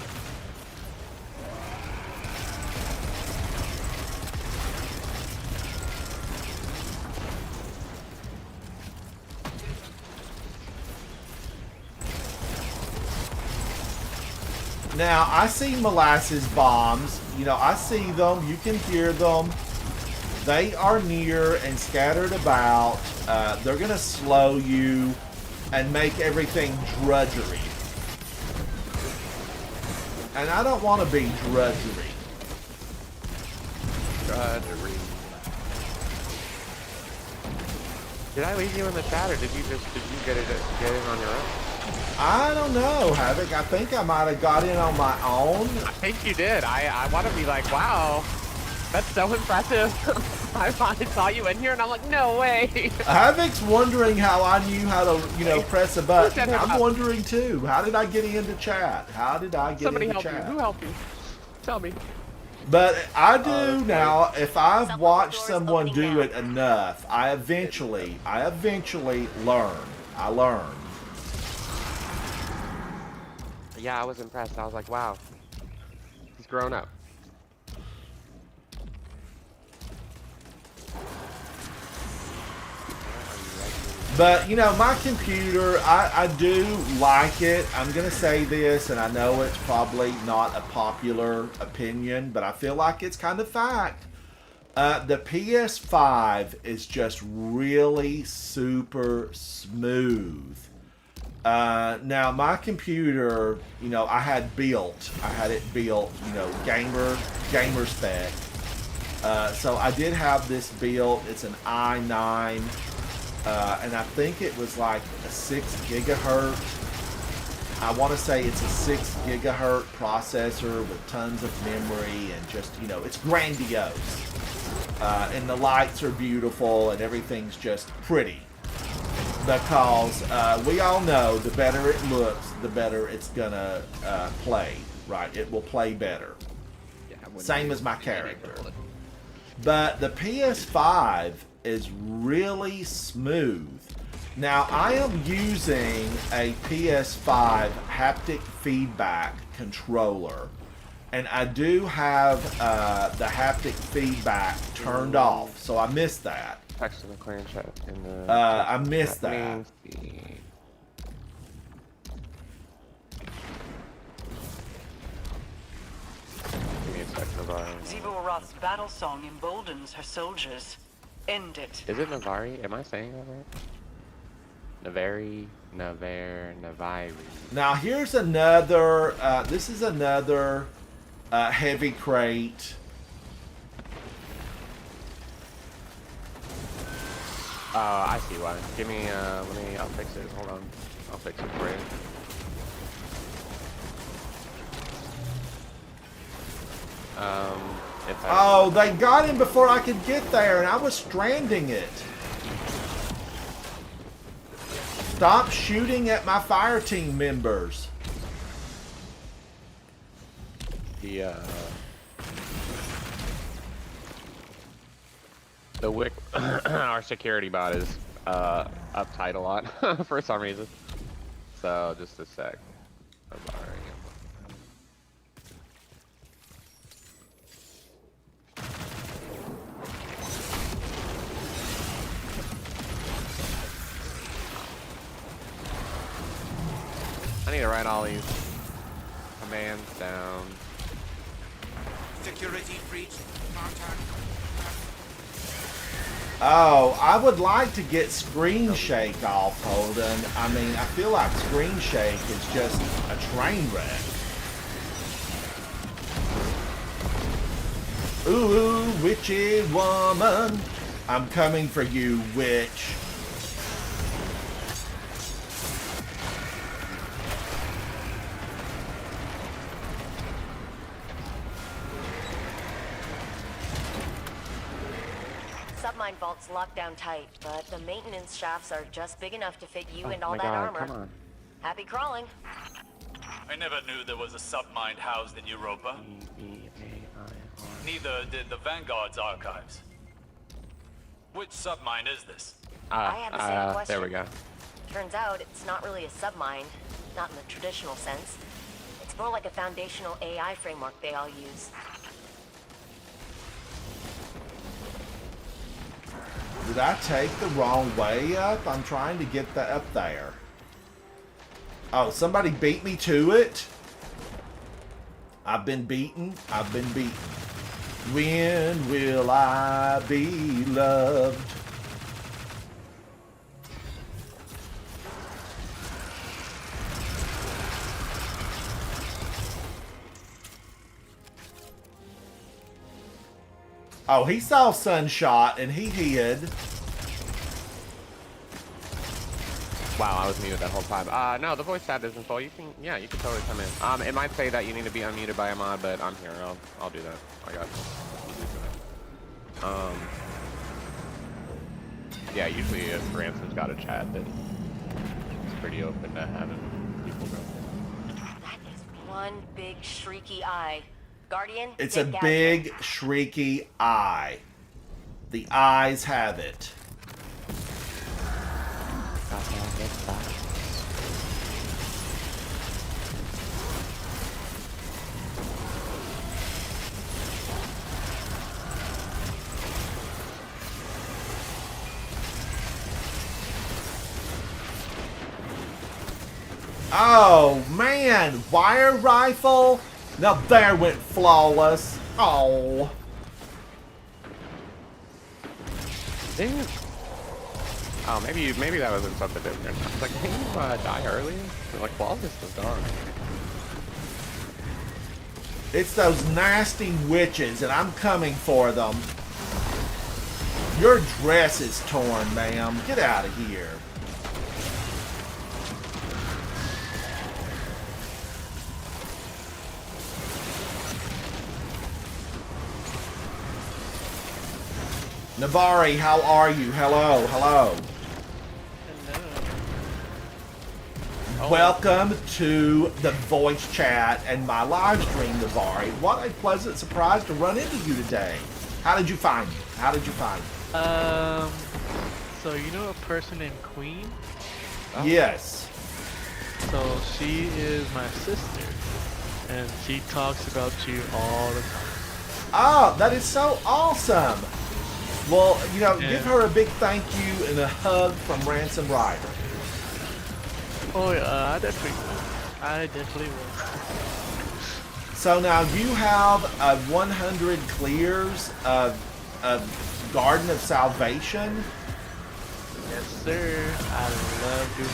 Now, I see molasses bombs. You know, I see them. You can hear them. They are near and scattered about. They're going to slow you and make everything drudgery. And I don't want to be drudgery. Drudgery. Did I leave you in the chat, or did you get it on your own? I don't know, Havoc. I think I might have got in on my own. I think you did. I want to be like, wow, that's so impressive. I saw you in here, and I'm like, no way. Havoc's wondering how I knew how to, you know, press a button. set him I'm up? wondering too. How did I get into chat? How did I get Somebody into help chat? you. Who helped you? Tell me. But I do okay. now. If I've Someone's watched door is someone opening do now. it enough, I eventually learn. I learn. Yeah, I was impressed. I was like, wow, he's grown up. But, you know, my computer, I do like it. I'm going to say this, and I know it's probably not a popular opinion, but I feel like it's kind of fact. The PS5 is just really super smooth. Now, my computer, you know, I had it built, you know, gamer spec. So I did have this built. It's an i9. And I think it was like a 6 gigahertz. I want to say it's a 6 gigahertz processor with tons of memory and just, you know, it's grandiose. And the lights are beautiful and everything's just pretty. Because we all know the better it looks, the better it's gonna play, right? It will play better. Same as my character. But the PS5 is really smooth. Now, I am using a PS5 haptic feedback controller, and I do have the haptic feedback turned off, so I missed that. Text in the clan chat. I missed that. means the- Give me a second, Navari. Zebul-Roth's battle song emboldens her soldiers. End it. Is it Navari? Am I saying that right? Navari. Now, here's another, this is another heavy crate. I see why. Give me, I'll fix it. Hold on. I'll fix it for you. If I Oh, they got him before I could get there, and I was stranding it. Stop shooting at my fire team members. The Wick, our security bot is uptight a lot for some reason. So just a sec. I'm borrowing it. I need to write all these commands down. Security breach. Contact. Oh, I would like to get Screen Shake off, Holden. I mean, I feel like Screen Shake is just a train wreck. Ooh, witchy woman, I'm coming for you, witch. Submine vault's locked down tight, but the maintenance shafts are just big enough to fit you and all my that God, armor. come on. Happy crawling. I never knew there was a submind housed in Europa. Neither did the Vanguard's archives. Which submind is this? I had the same question. There we go. Turns out it's not really a submind, not in the traditional sense. It's more like a foundational AI framework they all use. Did I take the wrong way up? I'm trying to get that up there. Oh, somebody beat me to it? I've been beaten. I've been beaten. When will I be loved? Oh, he saw Sunshot and he hid. Wow, I was muted that whole time. No, the voice chat isn't full. You can totally come in. It might say that you need to be unmuted by a mod, but I'm here. I'll do that. I got you. Yeah, usually if Ransom's got a chat, then it's pretty open to having people go. That is one big shrieky eye. Guardian, It's a get big, shrieky eye. The eyes have it. Oh, man. Wire rifle? Now there went flawless. Oh. Dude. Oh, maybe that wasn't something different. I was like, didn't you die early? Like, flawless was gone. It's those nasty witches, and I'm coming for them. Your dress is torn, ma'am. Get out of here. Navari, how are you? Hello, hello. Welcome to the voice chat and my live stream, Navari. What a pleasant surprise to run into you today. How did you find me? How did you find me? So you know a person named Queen? Oh. Yes. So she is my sister, and she talks about you all the time. Oh, that is so awesome. Well, you know, give her a big thank you and a hug from Ransom Rider. Oh yeah, I definitely will. So now you have 100 clears of Garden of Salvation. Yes, sir. I love doing it.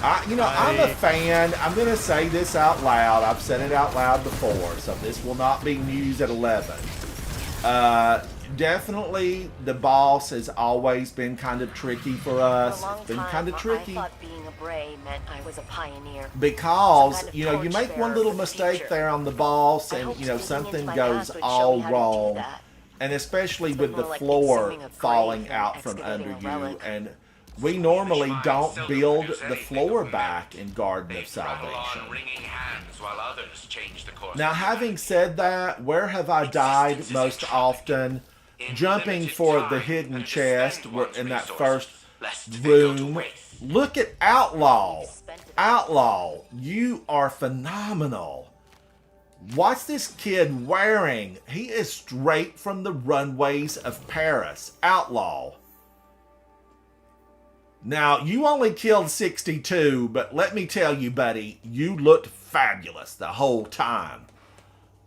I'm a fan. I'm going to say this out loud. I've said it out loud before, so this will not be news at 11. Definitely, the boss has always been kind of tricky for us. It's been kind of tricky. I thought being a Bray meant I was a pioneer. Because, you know, you make one little mistake there on the boss and, you know, something goes all wrong. And especially with the floor falling out from under you. And we normally don't build the floor back in Garden of Salvation. Now, having said that, where have I died most often? Jumping for the hidden chest in that first room. Look at Outlaw. Outlaw, you are phenomenal. What's this kid wearing? He is straight from the runways of Paris. Outlaw. Now, you only killed 62, but let me tell you, buddy, you looked fabulous the whole time.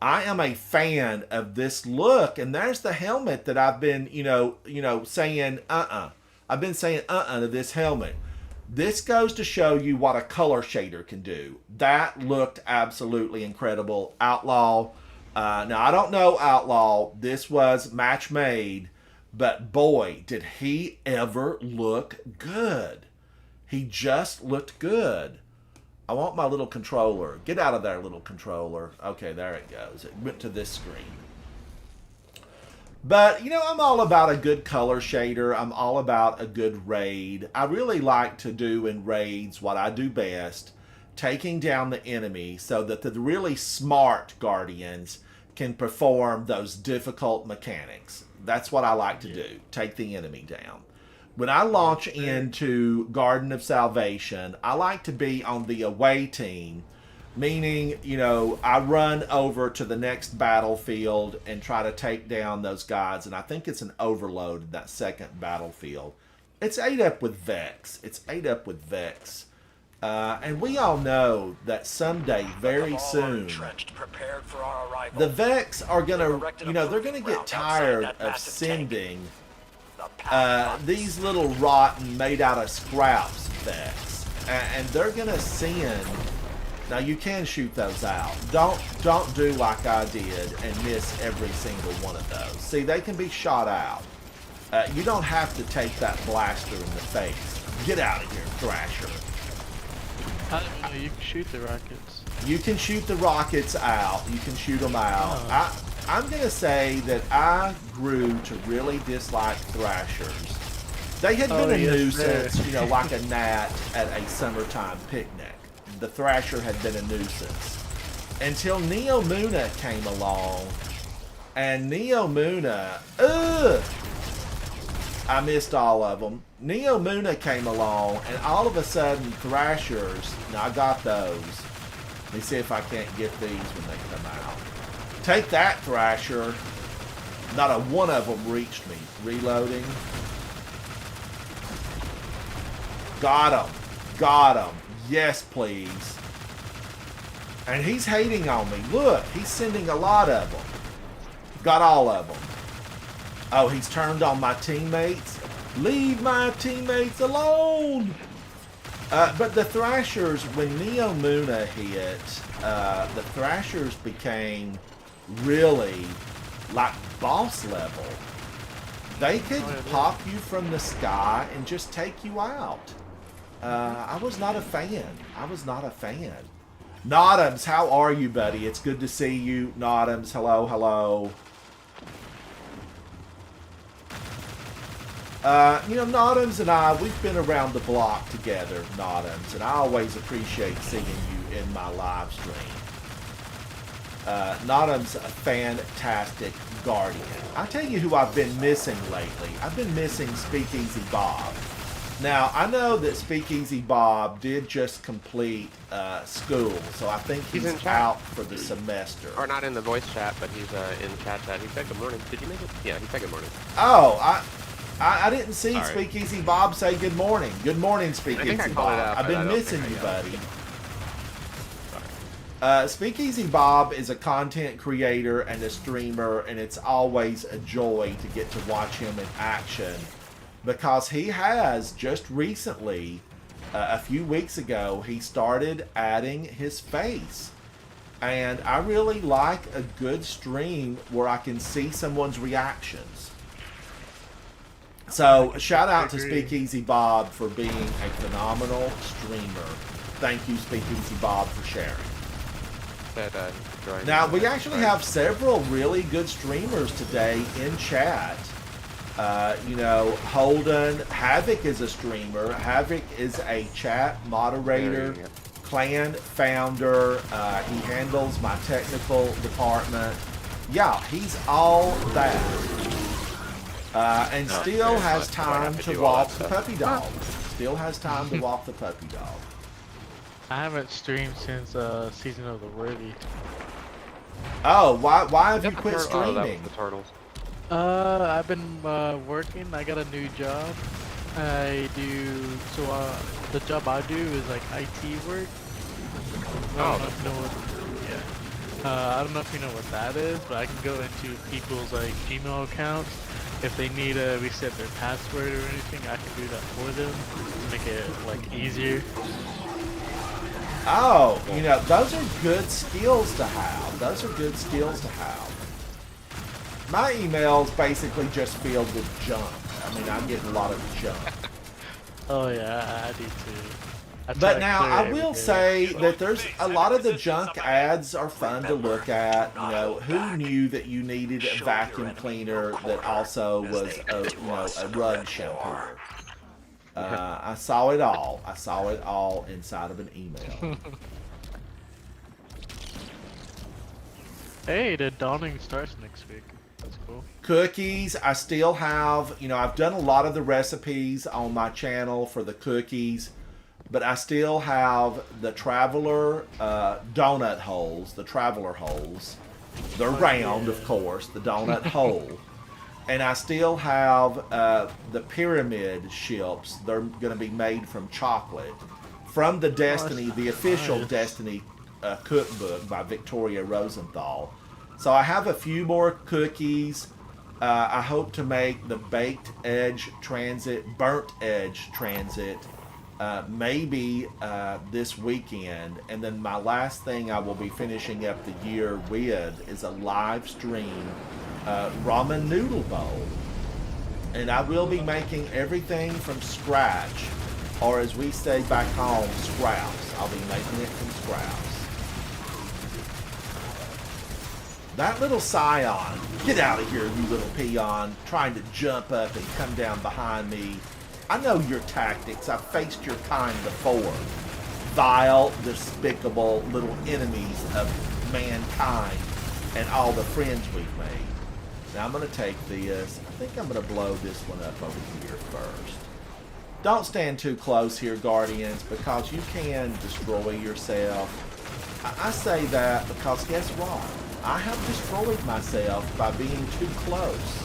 I am a fan of this look, and there's the helmet that I've been, saying I've been saying to this helmet. This goes to show you what a color shader can do. That looked absolutely incredible. Outlaw. Now, I don't know Outlaw. This was match made. But boy, did he ever look good. He just looked good. I want my little controller. Get out of there, little controller. Okay, there it goes. It went to this screen. But, I'm all about a good color shader. I'm all about a good raid. I really like to do in raids what I do best, taking down the enemy so that the really smart Guardians can perform those difficult mechanics. That's what I like to do, take the enemy down. When I launch into Garden of Salvation, I like to be on the away team, meaning, I run over to the next battlefield and try to take down those guys, and I think it's an overload in that second battlefield. It's ate up with Vex. And we all know that someday, very soon, the Vex are going to, they're going to get tired of sending these little rotten, made out of scraps Vex. And they're going to send... Now, you can shoot those out. Don't do like I did and miss every single one of those. See, they can be shot out. You don't have to take that blaster in the face. Get out of here, Thrasher. You can shoot the rockets. You can shoot the rockets out. You can shoot them out. I'm going to say that I grew to really dislike Thrashers. They had been a nuisance, like a gnat at a summertime picnic. The Thrasher had been a nuisance. Until Neomuna came along. And Neomuna, I missed all of them. Neomuna came along, and all of a sudden, Thrashers, now I got those. Let me see if I can't get these when they come out. Take that, Thrasher. Not a one of them reached me. Reloading. Got him. Got him. Yes, please. And he's hating on me. Look, he's sending a lot of them. Got all of them. Oh, he's turned on my teammates. Leave my teammates alone. But the Thrashers, when Neomuna hit, the Thrashers became really like boss level. They could pop you from the sky and just take you out. I was not a fan. Nodums, how are you, buddy? It's good to see you. Nodums, hello, hello. Nodums and I, we've been around the block together, Nodums, and I always appreciate seeing you in my live stream. Nodums, a fantastic Guardian. I'll tell you who I've been missing lately. I've been missing Speakeasy Bob. Now, I know that Speakeasy Bob did just complete school, so I think he's out for the semester. Or not in the voice chat, but he's in chat. He said good morning. Did you make it? Yeah, he said good morning. Oh, I didn't see Speakeasy Bob say good morning. Good morning, Speakeasy Bob. I've been missing you, buddy. Speakeasy Bob is a content creator and a streamer, and it's always a joy to get to watch him in action. Because he has just recently, a few weeks ago, he started adding his face. And I really like a good stream where I can see someone's reactions. So, shout out to Speakeasy Bob for being a phenomenal streamer. Thank you, Speakeasy Bob, for sharing. Now, we actually have several really good streamers today in chat. Holden, Havoc is a streamer. Havoc is a chat moderator, clan founder. He handles my technical department. Yeah, he's all that. And still has time to walk the puppy dog. Still has time to walk the puppy dog. I haven't streamed since Season of the Worthy. Oh, why have you quit streaming? The turtles. I've been working. I got a new job. The job I do is like IT work. Yeah. I don't know if you know what that is, but I can go into people's like Gmail accounts. If they need to reset their password or anything, I can do that for them to make it like easier. Oh, you know, those are good skills to have. Those are good skills to have. My email's basically just filled with junk. I mean, I get a lot of junk. Oh yeah, I do too. I try But to now clear I will everything. say that there's a lot of the junk ads are fun to look at. You know, who knew that you needed a vacuum cleaner that also was a rug shampooer? I saw it all. I saw it all inside of an email. Hey, the dawning starts next week. That's cool. Cookies, I still have, you know, I've done a lot of the recipes on my channel for the cookies, but I still have the Traveler donut holes, the Traveler holes. They're round, of course, the donut hole. And I still have the pyramid ships. They're going to be made from chocolate. From the Destiny, the official Destiny cookbook by Victoria Rosenthal. So I have a few more cookies. I hope to make the Baked Edge Transit, Burnt Edge Transit, maybe this weekend. And then my last thing I will be finishing up the year with is a live stream ramen noodle bowl. And I will be making everything from scratch, or as we say back home, scraps. I'll be making it from scraps. That little Scion, get out of here, you little peon, trying to jump up and come down behind me. I know your tactics. I've faced your kind before. Vile, despicable little enemies of mankind and all the friends we've made. Now I'm going to take this. I think I'm going to blow this one up over here first. Don't stand too close here, Guardians, because you can destroy yourself. I say that because guess what? I have destroyed myself by being too close.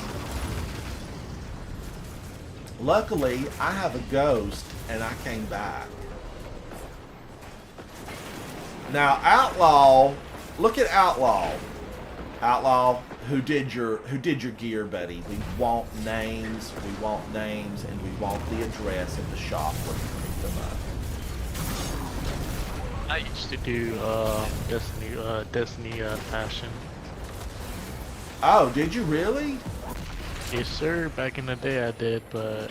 Luckily, I have a ghost and I came back. Now, Outlaw, look at Outlaw. Outlaw, who did your gear, buddy? We want names, and we want the address of the shop where you pick them up. I used to do Destiny fashion. Oh, did you really? Yes, sir. Back in the day, I did, but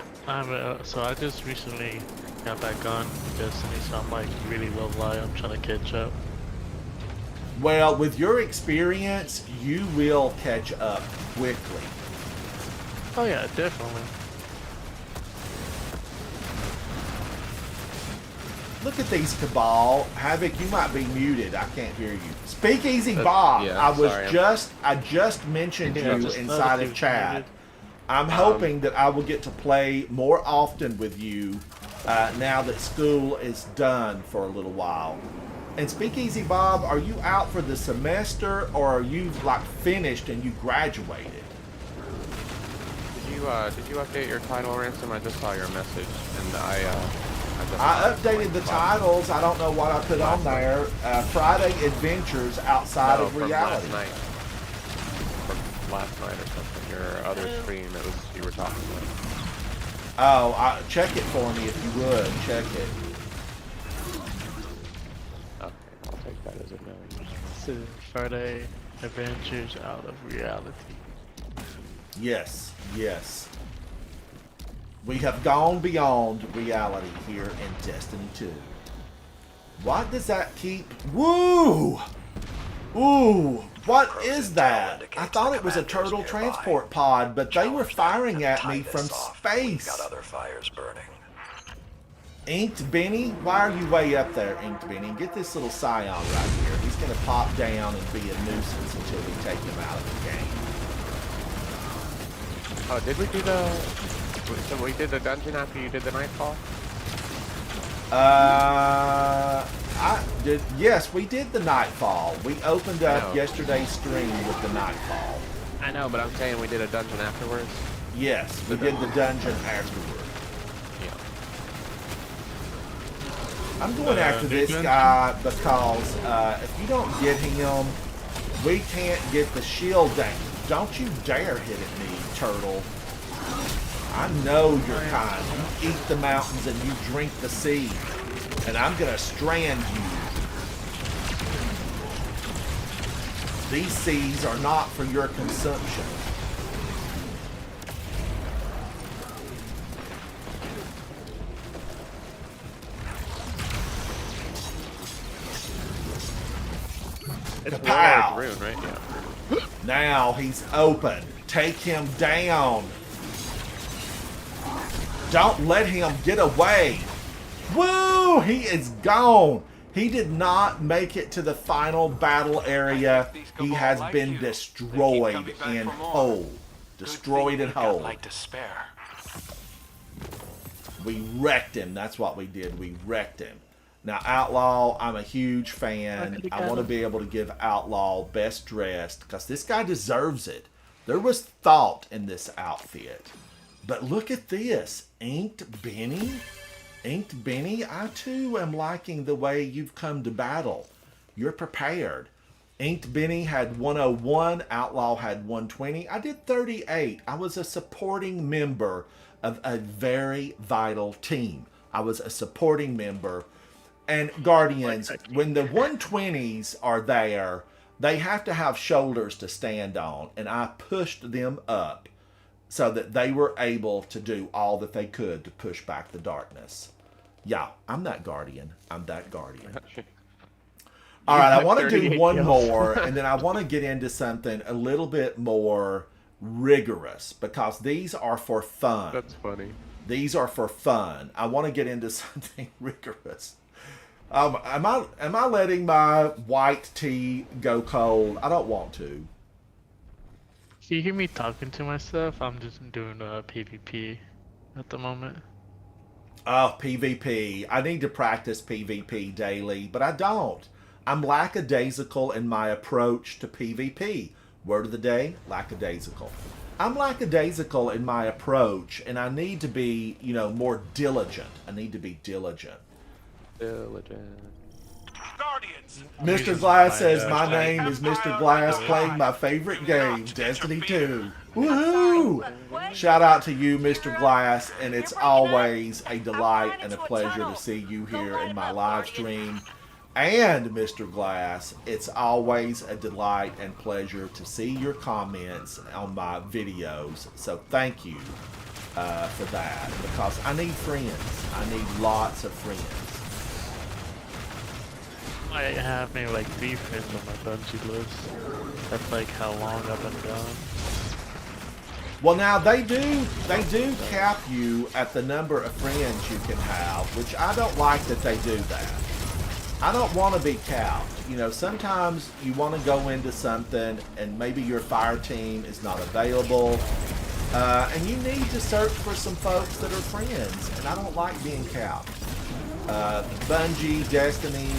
so I just recently got back on Destiny, so I'm like really low light. I'm trying to catch up. Well, with your experience, you will catch up quickly. Oh yeah, definitely. Look at these Cabal. Havoc, you might be muted. I can't hear you. Speakeasy Bob, yeah, I just mentioned Yeah, you just inside noticed of you chat. muted. I'm hoping that I will get to play more often with you now that school is done for a little while. And Speakeasy Bob, are you out for the semester or are you like finished and you graduated? Did you update your title, Ransom? I just saw your message, and I updated the titles. I don't know what I put on there. Friday Adventures Outside of Reality. From last night or something. Your other stream, you were talking about. Oh, check it for me if you would. Check it. Okay, I'll take that as a no. So Friday Adventures Out of Reality. Yes, yes. We have gone beyond reality here in Destiny 2. What does that keep? Woo! Ooh! What is that? I thought it was a turtle transport pod, but they were firing at me from space. Got other fires burning. Inked Benny? Why are you way up there, Inked Benny? Get this little Scion right here. He's going to pop down and be a nuisance until we take him out of the game. Oh, did we do so we did the dungeon after you did the Nightfall? Yes, we did the Nightfall. We opened up yesterday's stream with the Nightfall. I know, but I'm saying we did a dungeon afterwards. Yes, we did the dungeon afterward. Yeah. I'm going after this guy because if you don't get him, We can't get the shield down. Don't you dare hit at me, turtle. I know your kind. You eat the mountains and you drink the sea. And I'm gonna strand you. These seas are not for your consumption. It's Kapow! Warlord's Rune, right? Yeah. Now he's open. Take him down. Don't let him get away. Woo! He is gone. He did not make it to the final battle area. He has been destroyed in whole. Destroyed in whole. Like to spare. We wrecked him. That's what we did. We wrecked him. Now, Outlaw, I'm a huge fan. I want to be able to give Outlaw best dressed because this guy deserves it. There was thought in this outfit. But look at this. Inked Benny? Inked Benny, I too am liking the way you've come to battle. You're prepared. Inked Benny had 101. Outlaw had 120. I did 38. I was a supporting member of a very vital team. I was a supporting member. And Guardians, when the 120s are there, they have to have shoulders to stand on. And I pushed them up so that they were able to do all that they could to push back the darkness. Yeah, I'm that Guardian. I'm that Guardian. All right, I want to do one more, and then I want to get into something a little bit more rigorous because these are for fun. That's funny. These are for fun. I want to get into something rigorous. Am I letting my white tea go cold? I don't want to. Can you hear me talking to myself? I'm just doing PvP at the moment. Oh, PvP. I need to practice PvP daily, but I don't. I'm lackadaisical in my approach to PvP. Word of the day, lackadaisical. I'm lackadaisical in my approach, and I need to be, more diligent. I need to be diligent. Guardians! Mr. Glass says, my name is Mr. Glass, playing my favorite game, Destiny 2. Woohoo! Shout out to you, Mr. Glass, and it's always a delight and a pleasure to see you here in my live stream. And Mr. Glass, it's always a delight and pleasure to see your comments on my videos. So thank you for that, because I need friends. I need lots of friends. I have maybe like 3 friends on my Bungie list. That's like how long I've been gone. Well, now they do cap you at the number of friends you can have, which I don't like that they do that. I don't want to be capped. Sometimes you want to go into something and maybe your fire team is not available, and you need to search for some folks that are friends, and I don't like being capped. Bungie, Destiny,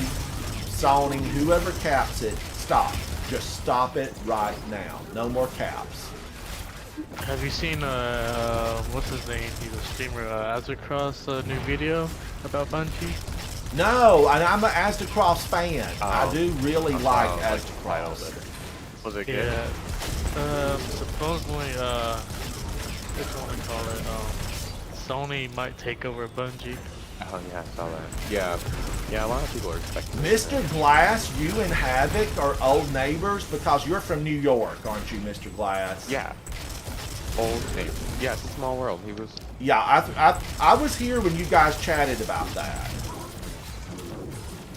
Sony, whoever caps it, stop. Just stop it right now. No more caps. Have you seen, what's his name? He's a streamer, Azercross, new video about Bungie? No, and I'm an Aztecross fan. I do really like Aztecross. Was it good? Yeah. Supposedly, what do you want to call it? Sony might take over Bungie. Oh yeah, I saw that. Yeah, a lot of people are expecting Mr. Glass, you and Havoc are old neighbors because you're from New York, aren't you, Mr. Glass? Yeah. Old name. Yeah, it's a small world. He was. Yeah, I was here when you guys chatted about that.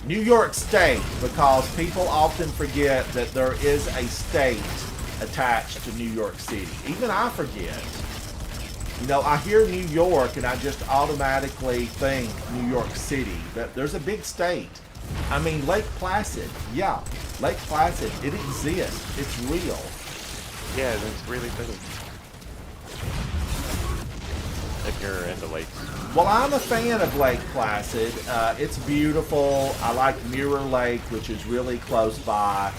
New York State, because people often forget that there is a state attached to New York City. Even I forget. I hear New York and I just automatically think New York City, but there's a big state. I mean, Lake Placid. Yeah, Lake Placid. It exists. It's real. Yeah, it's really big. If you're into lakes. Well, I'm a fan of Lake Placid. It's beautiful. I like Mirror Lake, which is really close by.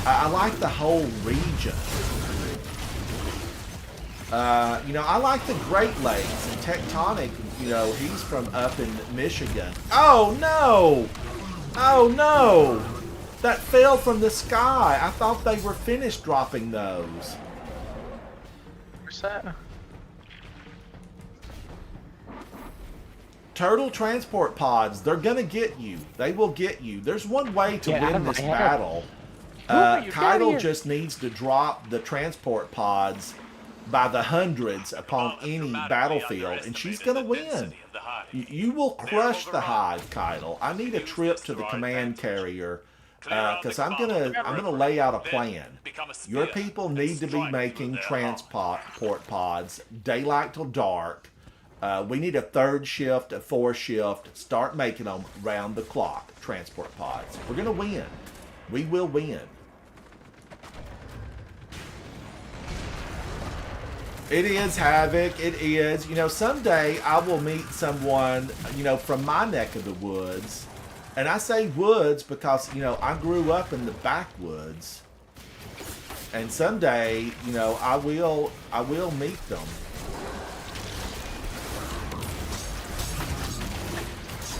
I like the whole region. I like the Great Lakes and Tectonic. He's from up in Michigan. Oh no! Oh no! That fell from the sky. I thought they were finished dropping those. Where's that? Turtle transport pods, they're gonna get you. They will get you. There's one way to Get out win of my this head. battle. Hoover, you got Keitel here. just needs to drop the transport pods by the hundreds upon any battlefield, and she's gonna win. You will crush the Hive, Keitel. I need a trip to the command carrier because I'm gonna lay out a plan. Your people need to be making transport pods daylight till dark. We need a third shift, a fourth shift. Start making them round the clock. Transport pods. We're gonna win. We will win. It is, Havoc. It is. You know, someday I will meet someone, you know, from my neck of the woods. And I say woods because, you know, I grew up in the backwoods. And someday, you know, I will meet them.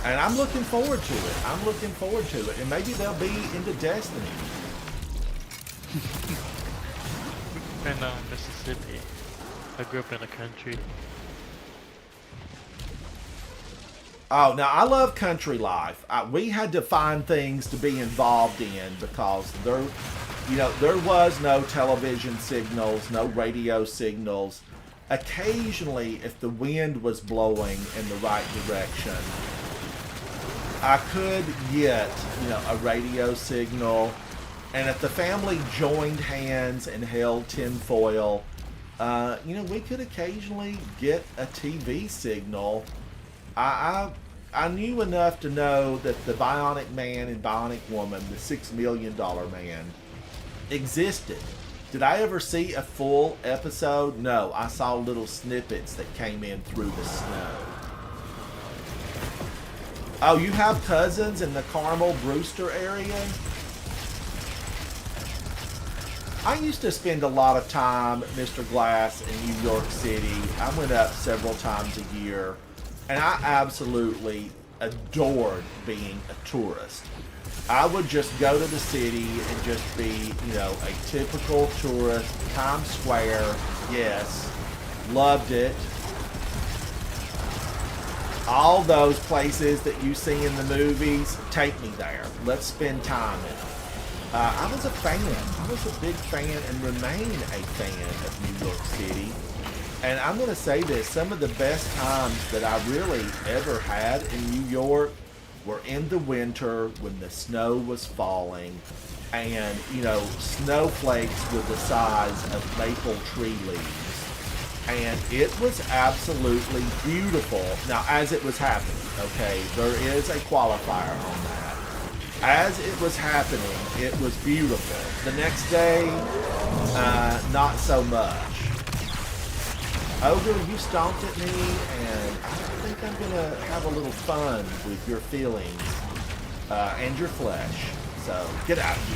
And I'm looking forward to it. I'm looking forward to it. And maybe they'll be into Destiny. In Mississippi. I grew up in the country. Oh, now I love country life. We had to find things to be involved in because there was no television signals, no radio signals. Occasionally, if the wind was blowing in the right direction, I could get, you know, a radio signal. And if the family joined hands and held tinfoil, you know, we could occasionally get a TV signal. I knew enough to know that the Bionic Man and Bionic Woman, the $6 million man, existed. Did I ever see a full episode? No, I saw little snippets that came in through the snow. Oh, you have cousins in the Carmel Brewster area? I used to spend a lot of time, Mr. Glass, in New York City. I went up several times a year, and I absolutely adored being a tourist. I would just go to the city and just be, you know, a typical tourist. Times Square, yes, loved it. All those places that you see in the movies, take me there. Let's spend time in them. I was a fan. I was a big fan and remain a fan of New York City. And I'm going to say this, some of the best times that I really ever had in New York were in the winter when the snow was falling and, you know, snowflakes were the size of maple tree leaves. And it was absolutely beautiful. Now, as it was happening, okay, there is a qualifier on that. As it was happening, it was beautiful. The next day, not so much. Ogre, you stomped at me, and I think I'm going to have a little fun with your feelings and your flesh. So, get out of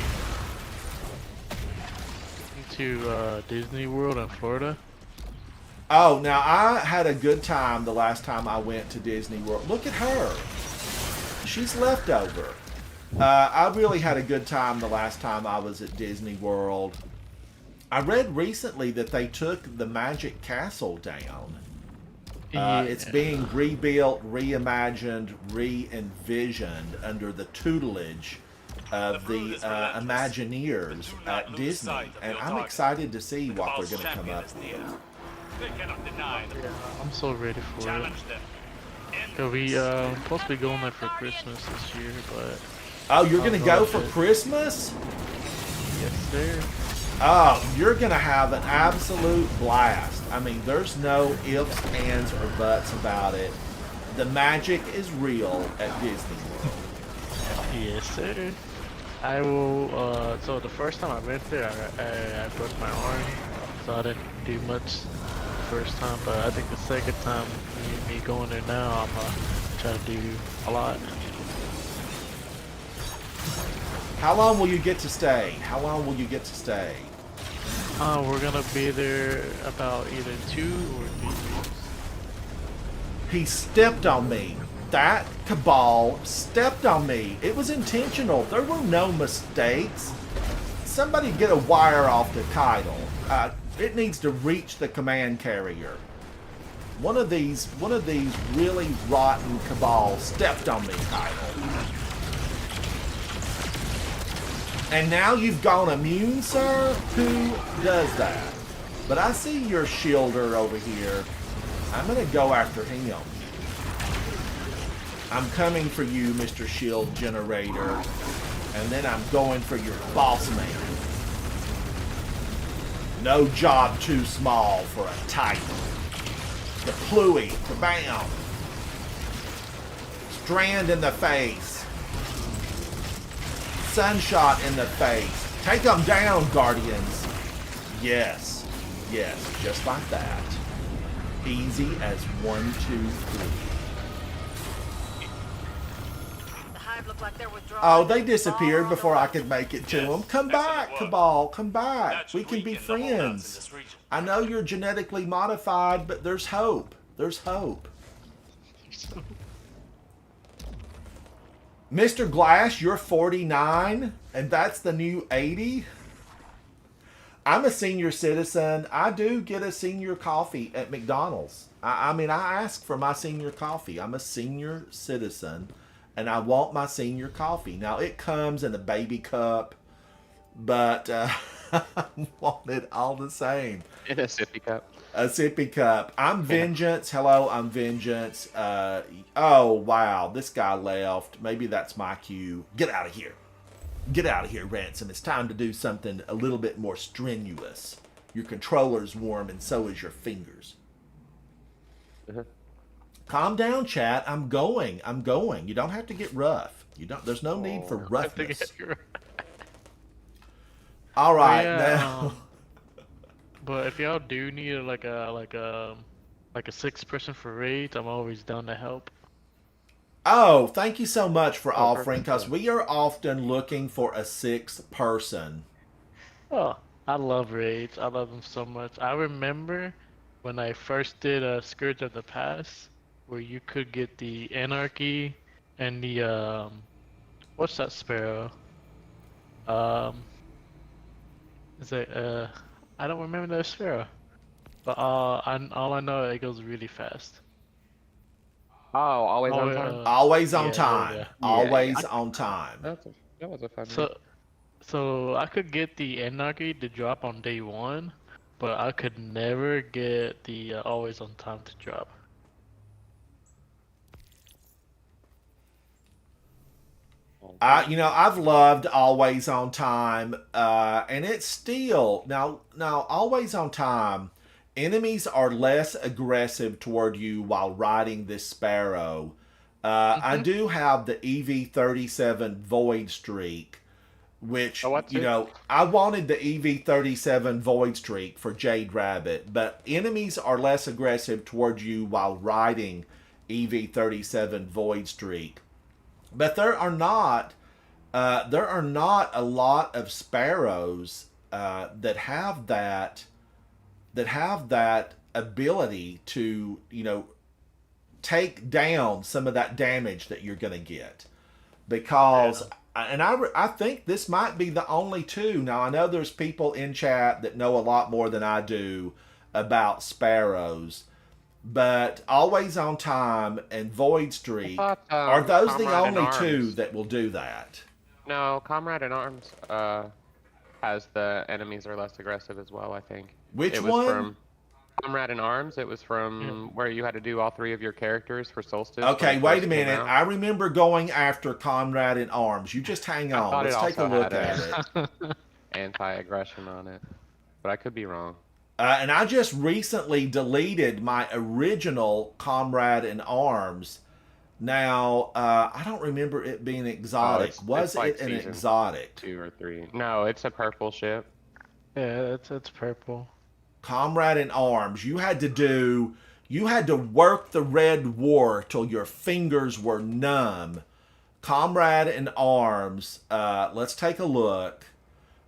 here. To Disney World in Florida. Oh, now I had a good time the last time I went to Disney World. Look at her. She's leftover. I really had a good time the last time I was at Disney World. I read recently that they took the Magic Castle down. It's being rebuilt, reimagined, re-envisioned under the tutelage of the Imagineers at Disney. And I'm excited to see what they're going to come up with. They cannot deny the I'm so ready for it. challenge them. So we supposed to be going there for Christmas this year, but Oh, you're going to go for Christmas? yes, sir. Oh, you're going to have an absolute blast. I mean, there's no ifs, ands, or buts about it. The magic is real at Disney World. Yes, sir. I will. So the first time I went there, I broke my arm, so I didn't do much the first time. But I think the second time, me going there now, I'm gonna try to do a lot. How long will you get to stay? How long will you get to stay? We're gonna be there about either 2 or 3 weeks. He stepped on me. That Cabal stepped on me. It was intentional. There were no mistakes. Somebody get a wire off the Keitel. It needs to reach the command carrier. One of these really rotten Cabal stepped on me, Keitel. And now you've gone immune, sir? Who does that? But I see your shielder over here. I'm gonna go after him. I'm coming for you, Mr. Shield Generator. And then I'm going for your boss man. No job too small for a Titan. The Pluie, kabam. Strand in the face. Sunshot in the face. Take them down, Guardians. Yes, just like that. Easy as 1, 2, 3. Like oh, they disappeared before I could make it to them. Come back, Cabal. Come back. We can be friends. I know you're genetically modified, but there's hope. There's hope. Mr. Glass, you're 49, and that's the new 80? I'm a senior citizen. I do get a senior coffee at McDonald's. I mean, I ask for my senior coffee. I'm a senior citizen. And I want my senior coffee. Now, it comes in a baby cup, but I want it all the same. In a sippy cup. A sippy cup. I'm Vengeance. Hello, I'm Vengeance. Oh, wow. This guy left. Maybe that's my cue. Get out of here. Get out of here, Ransom. It's time to do something a little bit more strenuous. Your controller's warm, and so is your fingers. Calm down, chat. I'm going. You don't have to get rough. There's no need for roughness. All right, now. But if y'all do need like a 6-person for raids, I'm always down to help. Oh, thank you so much for offering, because we are often looking for a 6th person. Oh, I love raids. I love them so much. I remember when I first did Scourge of the Past, where you could get the Anarchy and the what's that sparrow? Is it I don't remember the sparrow, but all I know it goes really fast. Oh, always on time. Always on time. Always on time. That was a fun one. So I could get the Anarchy to drop on day 1, but I could never get the always on time to drop. I've loved Always on Time, and it's still now Always on Time. Enemies are less aggressive toward you while riding this Sparrow. I do have the EV-37 Void Streak, which I wanted the EV-37 Void Streak for Jade Rabbit, but enemies are less aggressive toward you while riding EV-37 Void Streak. But there are not a lot of Sparrows that have that ability to take down some of that damage that you're going to get, because and I think this might be the only two. Now I know there's people in chat that know a lot more than I do about Sparrows. But Always on Time and Void Streak, are those the only two that will do that? No, Comrade in Arms has the enemies are less aggressive as well, I think. Which one? Was from Comrade in Arms. It was from where you had to do all 3 of your characters for Solstice. Okay, wait a minute. I remember going after Comrade in Arms. You just hang on. Let's take a look at it. Anti-aggression on it. But I could be wrong. And I just recently deleted my original Comrade in Arms. Now, I don't remember it being exotic. Was it an exotic? 2 or 3. No, it's a purple ship. Yeah, it's purple. Comrade in Arms. You had to work the Red War till your fingers were numb. Comrade in Arms. Let's take a look.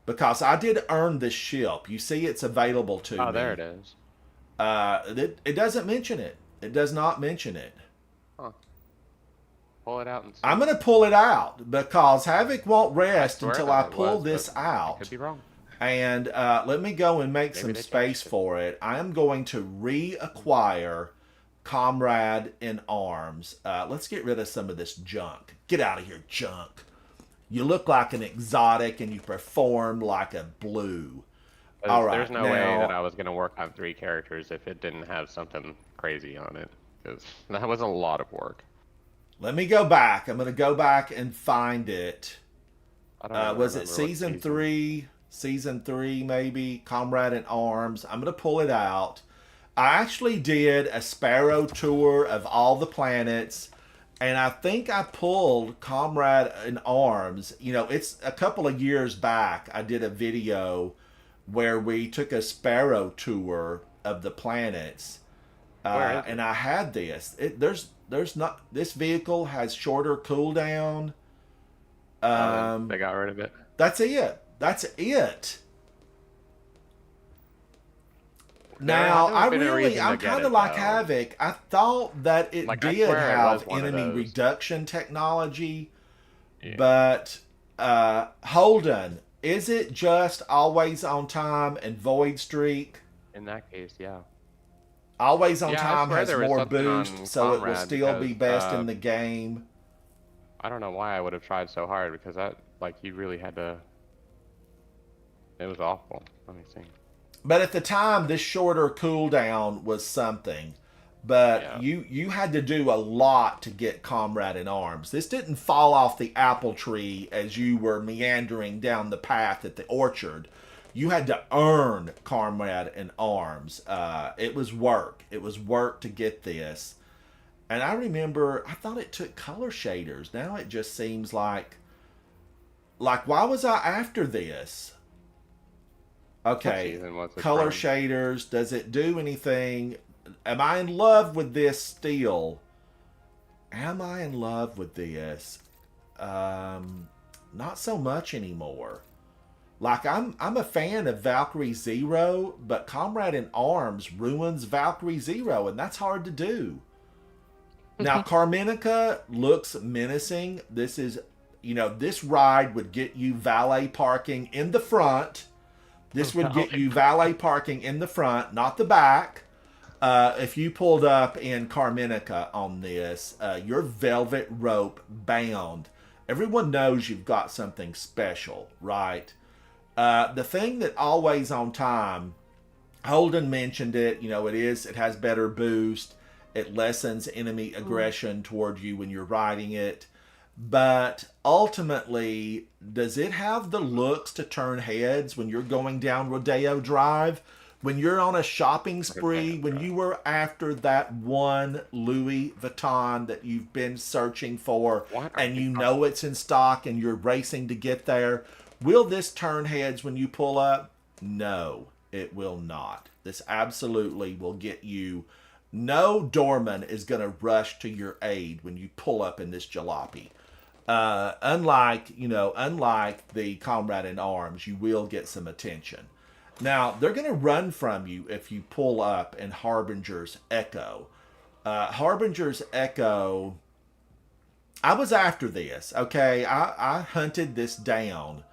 Because I did earn this ship. You see it's available to me. Oh, there it is. It doesn't mention it. It does not mention it. Huh. Pull it out and see. I'm going to pull it out because Havoc won't rest swear until that I it pull was, this but I out. could be wrong. And let me go and make some they space changed it. for it. I am going to reacquire Comrade in Arms. Let's get rid of some of this junk. Get out of here, junk. You look like an exotic and you perform like a blue. All right, There's no now, way that I was going to work on 3 characters if it didn't have something crazy on it. Because that was a lot of work. let me go back. I'm going to go back and find it. I don't even Was it remember what season 3? Season 3, maybe? Comrade in Arms. I'm going to pull it out. I actually did a Sparrow tour of all the planets, and I think I pulled Comrade in Arms. You know, it's a couple of years back. I did a video where we took a Sparrow tour of the planets, Where is and I had this. There's not. This vehicle has shorter cooldown. they got rid of it. That's it. That's it. Now, There hasn't been a reason to I'm get kind it, of like though. Havoc. I thought that it Like, I did swear it have was one of enemy those. reduction technology, Yeah. but Holden, is it just always on time and void streak? In that case, yeah. Always on Yeah, I time swear has there was more something on boost, so it will Comrade still be because, best in the game. I don't know why I would have tried so hard because that, like, you really had to. It was awful. Let me see. But at the time, this shorter cooldown was something. But Yeah. you had to do a lot to get Comrade in Arms. This didn't fall off the apple tree as you were meandering down the path at the orchard. You had to earn Comrade in Arms. It was work. It was work to get this. And I remember, I thought it took color shaders. Now it just seems like why was I after this? Okay, season was it color from? shaders. Does it do anything? Am I in love with this still? Am I in love with this? Not so much anymore. Like, I'm a fan of Valkyrie Zero, but Comrade in Arms ruins Valkyrie Zero, and that's hard to do. Now, Carminica looks menacing. This is, this ride would get you valet parking in the front. This would get you valet parking in the front, not the back. If you pulled up in Carminica on this, you're velvet rope bound. Everyone knows you've got something special, right? The thing that always on time, Holden mentioned it, it has better boost. It lessens enemy aggression toward you when you're riding it. But ultimately, does it have the looks to turn heads when you're going down Rodeo Drive? When you're on a shopping spree, when you were after that one Louis Vuitton that you've been searching for, and you know it's in stock and you're racing to get there, will this turn heads when you pull up? No, it will not. This absolutely will get you. No doorman is going to rush to your aid when you pull up in this jalopy. Unlike the Comrade in Arms, you will get some attention. Now, they're going to run from you if you pull up in Harbinger's Echo. Harbinger's Echo, I was after this, okay? I hunted this down.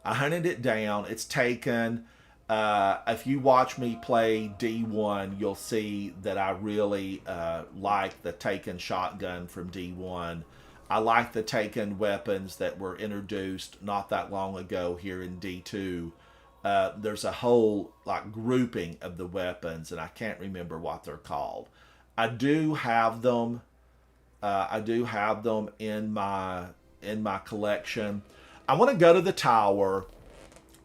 I hunted it down. It's taken. If you watch me play D1, you'll see that I really like the Taken shotgun from D1. I like the Taken weapons that were introduced not that long ago here in D2. There's a whole grouping of the weapons, and I can't remember what they're called. I do have them. In my collection. I want to go to the tower.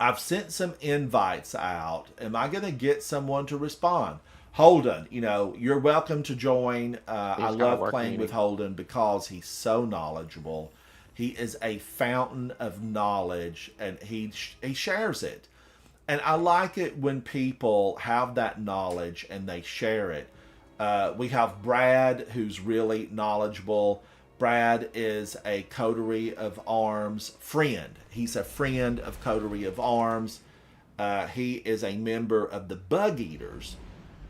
I've sent some invites out. Am I going to get someone to respond? Holden, you're welcome to join. I love playing with Holden because he's so knowledgeable. He is a fountain of knowledge, and he shares it. And I like it when people have that knowledge and they share it. We have Brad, who's really knowledgeable. Brad is a Coterie of Arms friend. He's a friend of Coterie of Arms. He is a member of the Bug Eaters.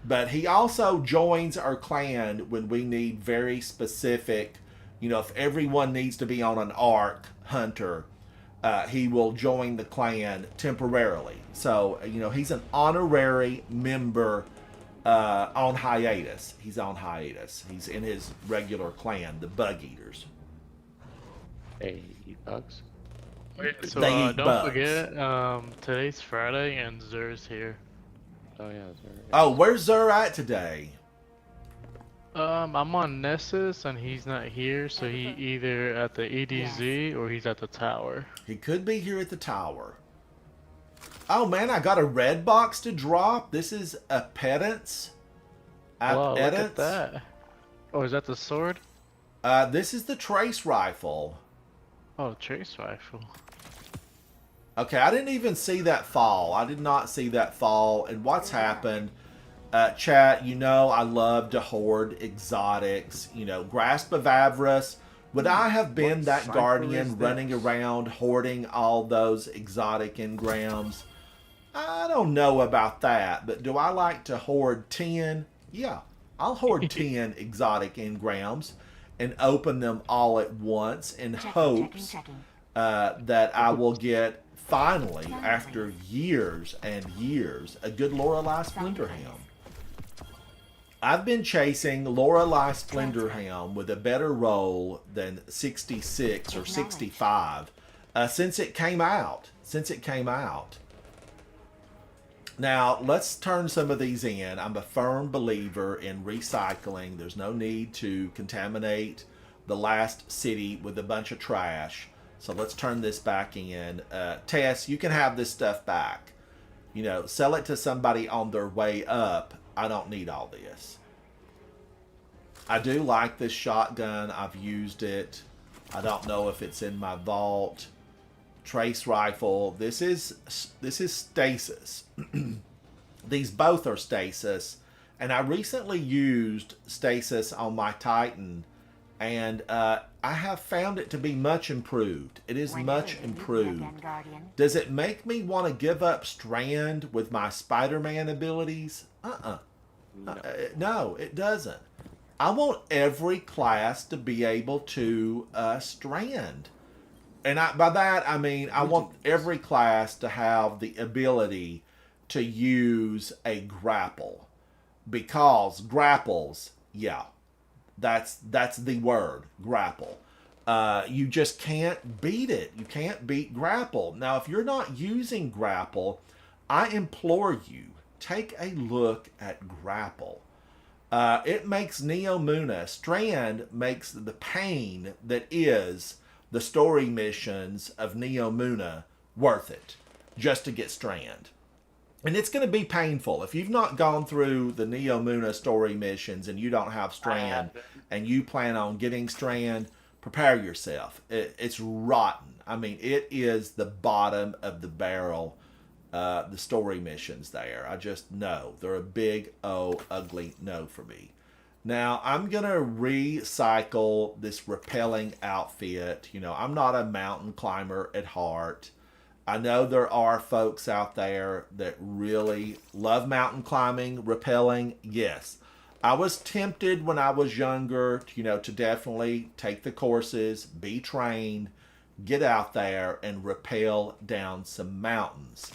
But he also joins our clan when we need very specific You know, if everyone needs to be on an arc hunter, he will join the clan temporarily. So, you know, he's an honorary member on hiatus. He's on hiatus. He's in his regular clan, the Bug Eaters. They eat bugs. So They eat don't bugs. forget, today's Friday and Zer's here. Oh yeah. That's right. Oh, where's Zer at today? I'm on Nessus and he's not here, so he either at the EDZ or he's at the tower. He could be here at the tower. Oh man, I got a red box to drop. This is a Pedance. Wow, look at that. Oh, is that the sword? This is the trace rifle. Oh, trace rifle. Okay, I didn't even see that fall. I did not see that fall. And what's happened? Chat, you know I love to hoard exotics. You know, Grasp of Avarice. Would I have been that guardian running around hoarding all those exotic engrams? I don't know about that, but do I like to hoard 10? Yeah, I'll hoard 10 exotic engrams and open them all at once in hopes that I will get, finally, after years and years, a good Lorelei Splenderhound. I've been chasing Lorelei Splenderhound with a better roll than 66 or 65 since it came out. Now, let's turn some of these in. I'm a firm believer in recycling. There's no need to contaminate the last city with a bunch of trash. So let's turn this back in. Tess, you can have this stuff back. You know, sell it to somebody on their way up. I don't need all this. I do like this shotgun. I've used it. I don't know if it's in my vault. Trace rifle. This is stasis. These both are stasis. And I recently used stasis on my Titan. And I have found it to be much improved. It is much improved. Does it make me want to give up Strand with my Spider-Man abilities? No, it doesn't. I want every class to be able to Strand. And by that, I mean I want every class to have the ability to use a grapple. Because grapples, yeah. That's the word, grapple. You just can't beat it. You can't beat grapple. Now, if you're not using grapple, I implore you, take a look at grapple. It makes Neomuna, Strand makes the pain that is the story missions of Neomuna worth it, just to get Strand. And it's going to be painful. If you've not gone through the Neomuna story missions and you don't have Strand and you plan on getting Strand, prepare yourself. It's rotten. I mean, it is the bottom of the barrel, the story missions there. I just know. They're a big, ugly no for me. Now, I'm going to recycle this repelling outfit. You know, I'm not a mountain climber at heart. I know there are folks out there that really love mountain climbing, rappelling. Yes, I was tempted when I was younger, to definitely take the courses, be trained, get out there and rappel down some mountains.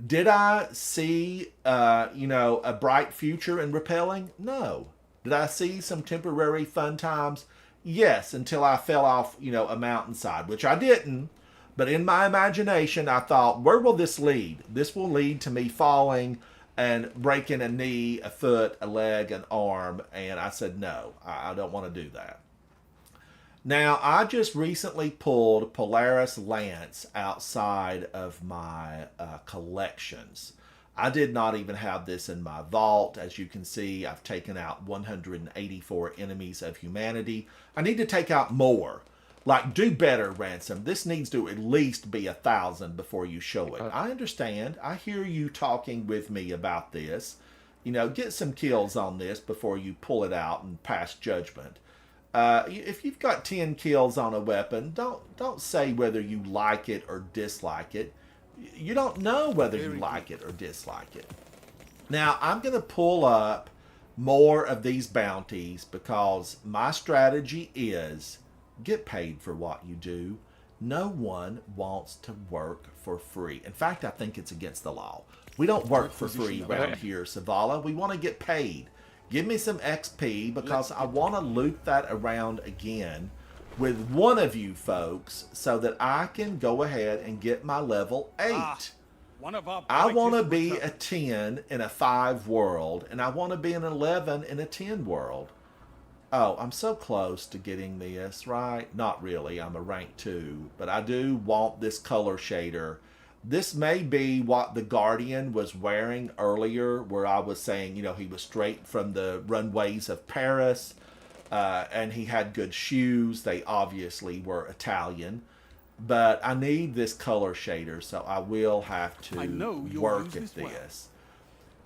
Did I see, a bright future in rappelling? No. Did I see some temporary fun times? Yes, until I fell off, a mountainside, which I didn't. But in my imagination, I thought, where will this lead? This will lead to me falling and breaking a knee, a foot, a leg, an arm. And I said, no, I don't want to do that. Now, I just recently pulled Polaris Lance outside of my collections. I did not even have this in my vault. As you can see, I've taken out 184 enemies of humanity. I need to take out more. Like, do better, Ransom. This needs to at least be 1,000 before you show it. I understand. I hear you talking with me about this. Get some kills on this before you pull it out and pass judgment. If you've got 10 kills on a weapon, don't say whether you like it or dislike it. You don't know whether you like it or dislike it. Now, I'm going to pull up more of these bounties because my strategy is get paid for what you do. No one wants to work for free. In fact, I think it's against the law. We don't work for free around here, Savala. We want to get paid. Give me some XP because I want to loop that around again with one of you folks so that I can go ahead and get my level 8. I want to be a 10 in a 5 world, and I want to be an 11 in a 10 world. Oh, I'm so close to getting this, right? Not really. I'm a rank 2, but I do want this color shader. This may be what the Guardian was wearing earlier, where I was saying, you know, he was straight from the runways of Paris, and he had good shoes. They obviously were Italian, but I need this color shader, so I will have to work at this.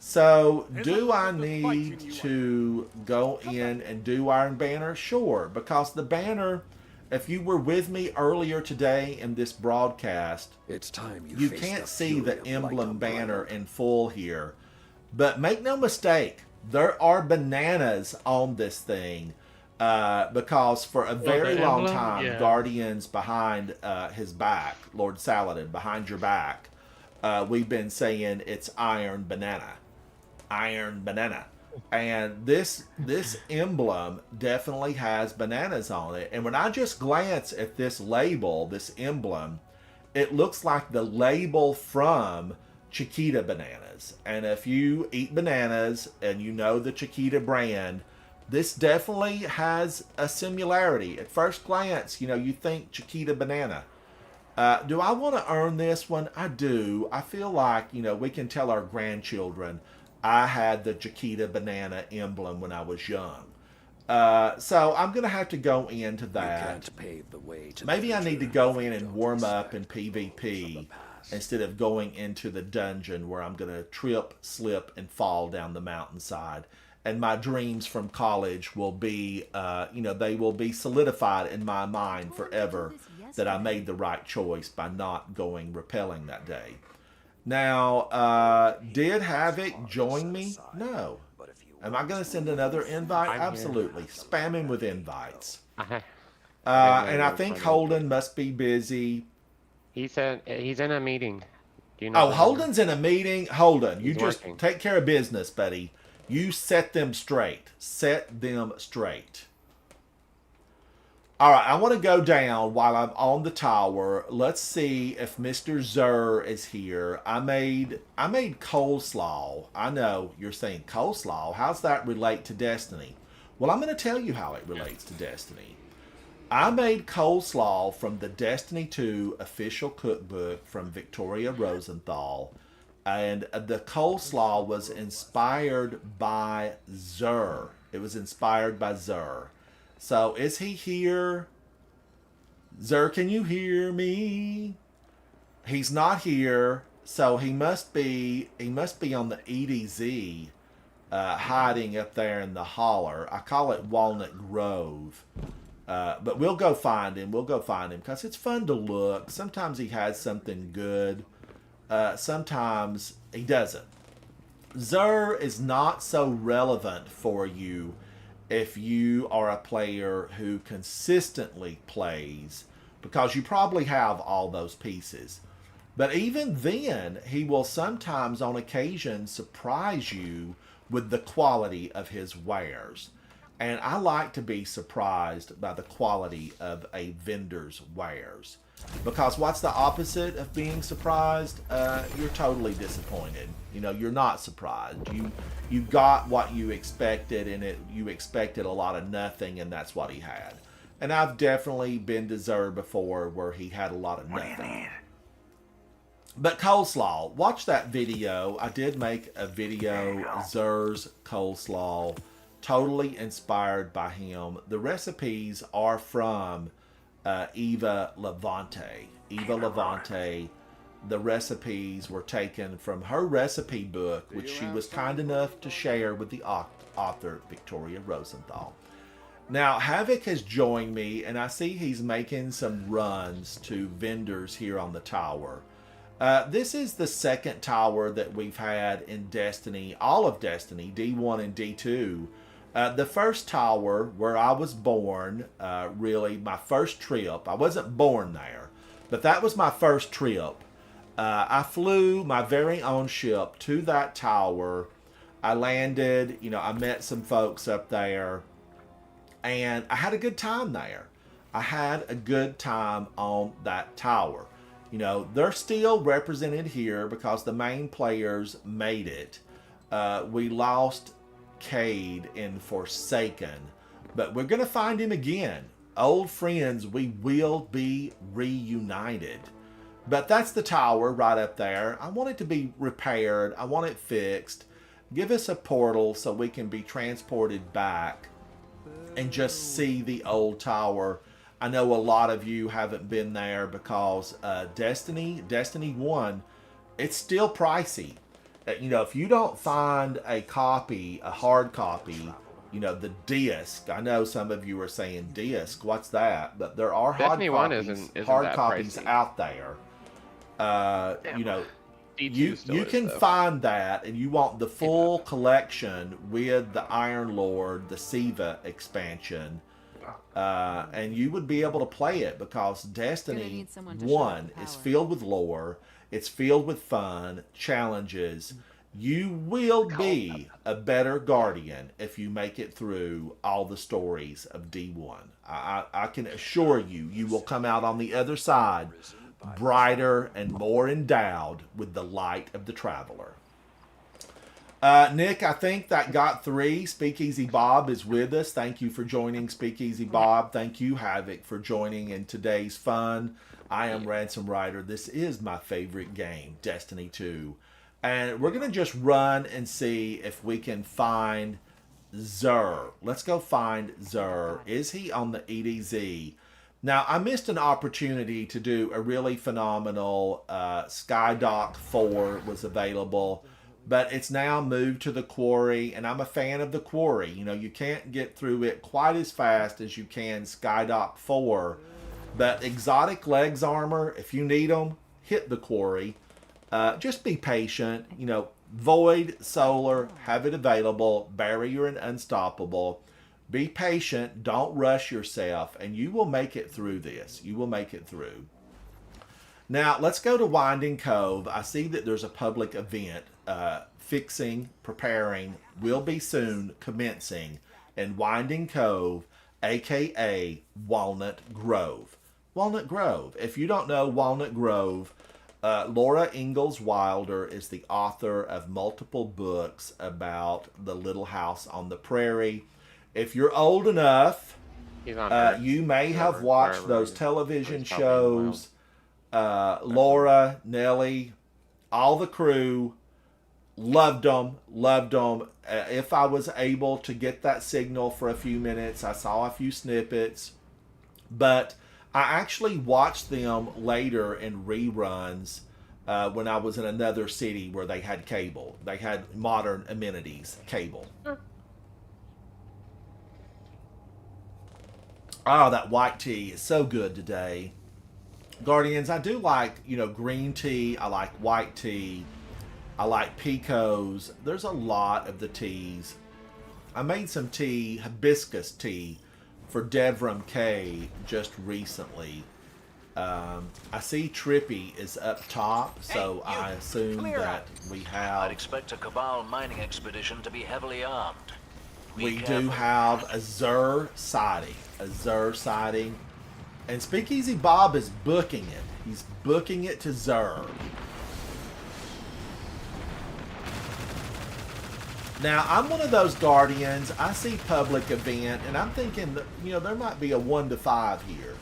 So, do I need to go in and do Iron Banner? Sure, because the banner, if you were with me earlier today in this broadcast, It's time you can't see the emblem banner in full here. But make no mistake, there are bananas on this thing. Because for a very the long emblem? time, Yeah. Guardians behind his back, Lord Saladin, behind your back, we've been saying it's Iron Banana. Iron Banana. And this emblem definitely has bananas on it. And when I just glance at this label, this emblem, it looks like the label from Chiquita Bananas. And if you eat bananas and you know the Chiquita brand, this definitely has a similarity. At first glance, you know, you think Chiquita Banana. Do I want to earn this one? I do. I feel like, you know, we can tell our grandchildren I had the Chiquita Banana emblem when I was young. So I'm going to have to go into that. can't pave the way to the Maybe I need to future go if in you and don't warm up respect in the rules of PvP the past. instead of going into the dungeon where I'm going to trip, slip, and fall down the mountainside. And my dreams from college will be, you know, they will be solidified in my mind forever that I made the right choice by not going rappelling that day. Now, did Havoc join me? No. Am I going to send another invite? I'm here. Absolutely. Spam him with invites. I And I think Holden must be busy. he's in a meeting. Do you know? Oh, Holden's in a meeting. Holden, you He's just working. take care of business, buddy. You set them straight. Set them straight. All right, I want to go down while I'm on the tower. Let's see if Mr. Zur is here. I made coleslaw. I know you're saying coleslaw. How's that relate to Destiny? Well, I'm going to tell you how it relates to Destiny. I made coleslaw from the Destiny 2 official cookbook from Victoria Rosenthal. And the coleslaw was inspired by Zur. It was inspired by Zur. So, is he here? Zur, can you hear me? He's not here, so he must be on the EDZ, hiding up there in the holler. I call it Walnut Grove. But we'll go find him. We'll go find him because it's fun to look. Sometimes he has something good. Sometimes he doesn't. Zur is not so relevant for you if you are a player who consistently plays, because you probably have all those pieces. But even then, he will sometimes on occasion surprise you with the quality of his wares. And I like to be surprised by the quality of a vendor's wares. Because what's the opposite of being surprised? You're totally disappointed. You know, you're not surprised. You got what you expected, and you expected a lot of nothing, and that's what he had. And I've definitely been to Zur before where he had a lot of nothing. But coleslaw, watch that video. I did make a video, Zur's coleslaw, totally inspired by him. The recipes are from Eva Levante. Eva Levante, the recipes were taken from her recipe book, which she was kind enough to share with the author, Victoria Rosenthal. Now, Havoc has joined me, and I see he's making some runs to vendors here on the tower. This is the second tower that we've had in Destiny, all of Destiny, D1 and D2. The first tower where I was born, really my first trip, I wasn't born there, but that was my first trip. I flew my very own ship to that tower. I landed, I met some folks up there, and I had a good time there. I had a good time on that tower. They're still represented here because the main players made it. We lost Cade in Forsaken, but we're going to find him again. Old friends, we will be reunited. But that's the tower right up there. I want it to be repaired. I want it fixed. Give us a portal so we can be transported back and just see the old tower. I know a lot of you haven't been there because Destiny 1, it's still pricey. If you don't find a copy, a hard copy, the disc. I know some of you are saying disc. What's that? But there are Destiny 1 isn't hard copies pricey. out there. You can though. find that, and you want the full collection with the Iron Lord, the Siva expansion. And you would be able to play it because Destiny 1 is filled with lore, it's filled with fun, challenges. You will be a better Guardian if you make it through all the stories of D1. I can assure you, you will come out on the other side brighter and more endowed with the light of the Traveler. Nick, I think that got 3. Speakeasy Bob is with us. Thank you for joining, Speakeasy Bob. Thank you, Havoc, for joining in today's fun. I am Ransom Rider. This is my favorite game, Destiny 2. And we're going to just run and see if we can find Xur. Let's go find Xur. Is he on the EDZ? Now, I missed an opportunity to do a really phenomenal Skydock 4 was available. But it's now moved to the Quarry, and I'm a fan of the Quarry. You can't get through it quite as fast as you can Skydock 4. But exotic legs armor, if you need them, hit the Quarry. Just be patient. Void, Solar, have it available. Barrier and Unstoppable. Be patient. Don't rush yourself, and you will make it through this. You will make it through. Now, let's go to Winding Cove. I see that there's a public event. Preparing, will be soon commencing in Winding Cove, aka Walnut Grove. Walnut Grove. If you don't know Walnut Grove, Laura Ingalls Wilder is the author of multiple books about the Little House on the Prairie. If you're old enough, you may have watched those television shows. Laura, Nellie, all the crew. Loved them. If I was able to get that signal for a few minutes, I saw a few snippets. But I actually watched them later in reruns when I was in another city where they had cable. They had modern amenities, cable. Oh, that white tea is so good today. Guardians, I do like, green tea. I like white tea. I like Picos. There's a lot of the teas. I made some tea, hibiscus tea, for Devram K just recently. I see Trippy is up top, so I assume that we have... I'd expect a Cabal mining expedition to be heavily armed. We do have a Xur sighting. And Speakeasy Bob is booking it. He's booking it to Xur. Now, I'm one of those Guardians. I see public event, and I'm thinking that, there might be a 1 to 5 here.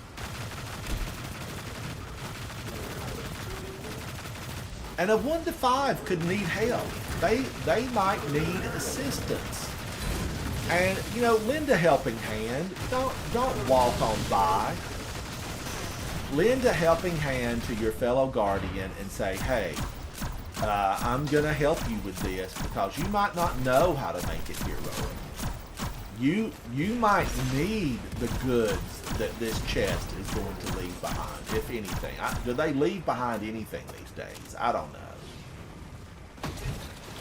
And a 1 to 5 could need help. They might need assistance. And, lend a helping hand. Don't walk on by. Lend a helping hand to your fellow Guardian and say, hey, I'm going to help you with this because you might not know how to make it heroic. you might need the goods that this chest is going to leave behind, if anything. Do they leave behind anything these days? I don't know.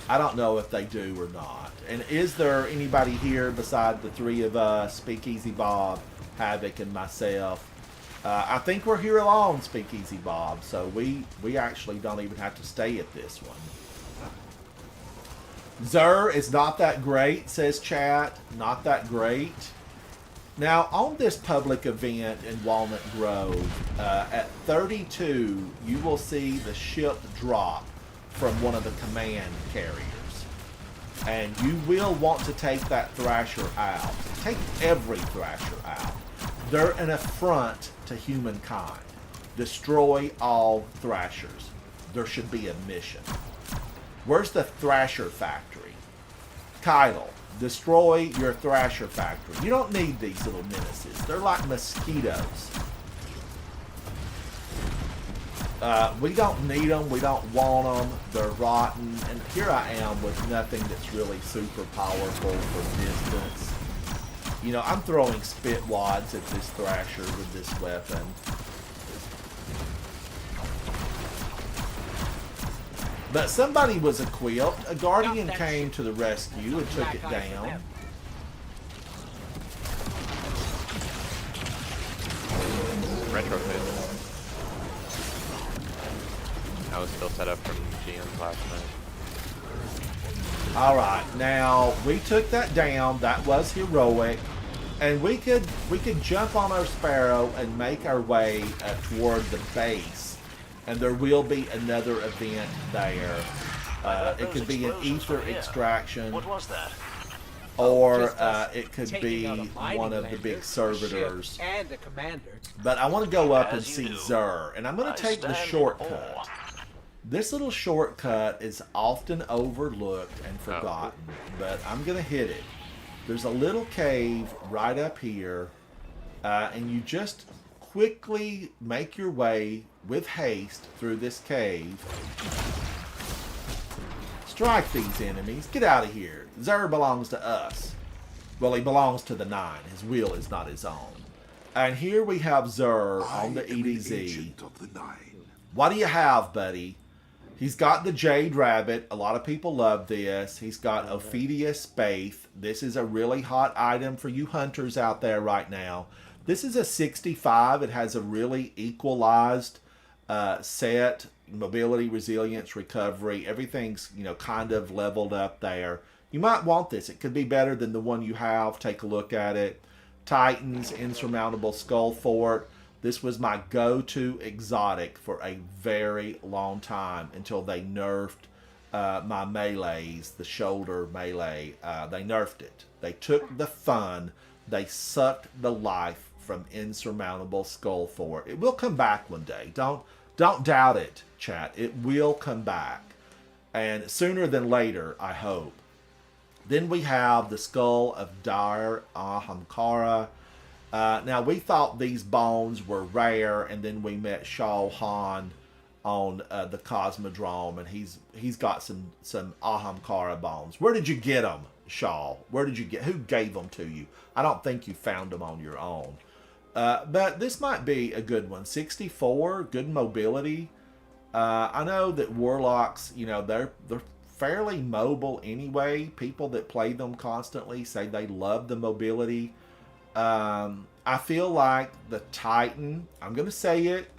I don't know if they do or not. And is there anybody here beside the three of us, Speakeasy Bob, Havoc, and myself? I think we're here alone, Speakeasy Bob, so we actually don't even have to stay at this one. Xur is not that great, says chat. Not that great. Now, on this public event in Walnut Grove, at 32, you will see the ship drop from one of the command carriers. And you will want to take that Thrasher out. Take every Thrasher out. They're an affront to humankind. Destroy all Thrashers. There should be a mission. Where's the Thrasher factory? Kyle, destroy your Thrasher factory. You don't need these little menaces. They're like mosquitoes. We don't need them. We don't want them. They're rotten. And here I am with nothing that's really super powerful for distance. You know, I'm throwing spit wads at this Thrasher with this weapon. But somebody was equipped. A Guardian came to the rescue and took it down. Retrofit. I was still set up from GM last night. Alright, now we took that down. That was heroic. And we could jump on our Sparrow and make our way toward the base. And there will be another event there. It could be an ether extraction. What was that? Or it could be one of the big servitors. And a commander. But I want to go up and see Xur. And I'm going to take the shortcut. This little shortcut is often overlooked and forgotten. But I'm going to hit it. There's a little cave right up here. And you just quickly make your way with haste through this cave. Strike these enemies. Get out of here. Xur belongs to us. Well, he belongs to the Nine. His will is not his own. And here we have Xur on the EDZ. What do you have, buddy? He's got the Jade Rabbit. A lot of people love this. He's got Ophidia Spaith. This is a really hot item for you hunters out there right now. This is a 65. It has a really equalized set. Mobility, resilience, recovery. Everything's, you know, kind of leveled up there. You might want this. It could be better than the one you have. Take a look at it. Titans, Insurmountable Skull Fort. This was my go-to exotic for a very long time until they nerfed my melees, the shoulder melee. They nerfed it. They took the fun. They sucked the life from Insurmountable Skull Fort. It will come back one day. Don't doubt it, chat. It will come back. And sooner than later, I hope. Then we have the Skull of Dire Ahamkara. Now, we thought these bones were rare, and then we met Shao Han on the Cosmodrome, and he's got some Ahamkara bones. Where did you get them, Shaw? Who gave them to you? I don't think you found them on your own. But this might be a good one. 64, good mobility. I know that Warlocks, you know, they're fairly mobile anyway. People that play them constantly say they love the mobility. I feel like the Titan, I'm going to say it,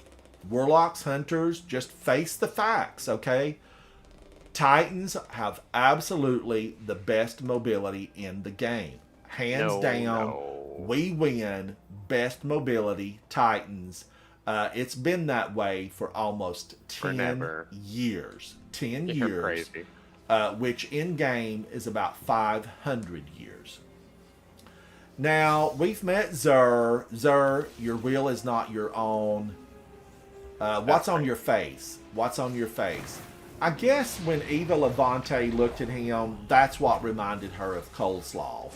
Warlocks, Hunters, just face the facts, okay? Titans have absolutely the best mobility in the game. Hands down, we win best mobility, Titans. It's been that way for almost 10 years. 10 years. Crazy. Which in-game is about 500 years. Now, we've met Xur. Xur, your will is not your own. What's on your face? What's on your face? I guess when Eva Levante looked at him, that's what reminded her of Coleslaw.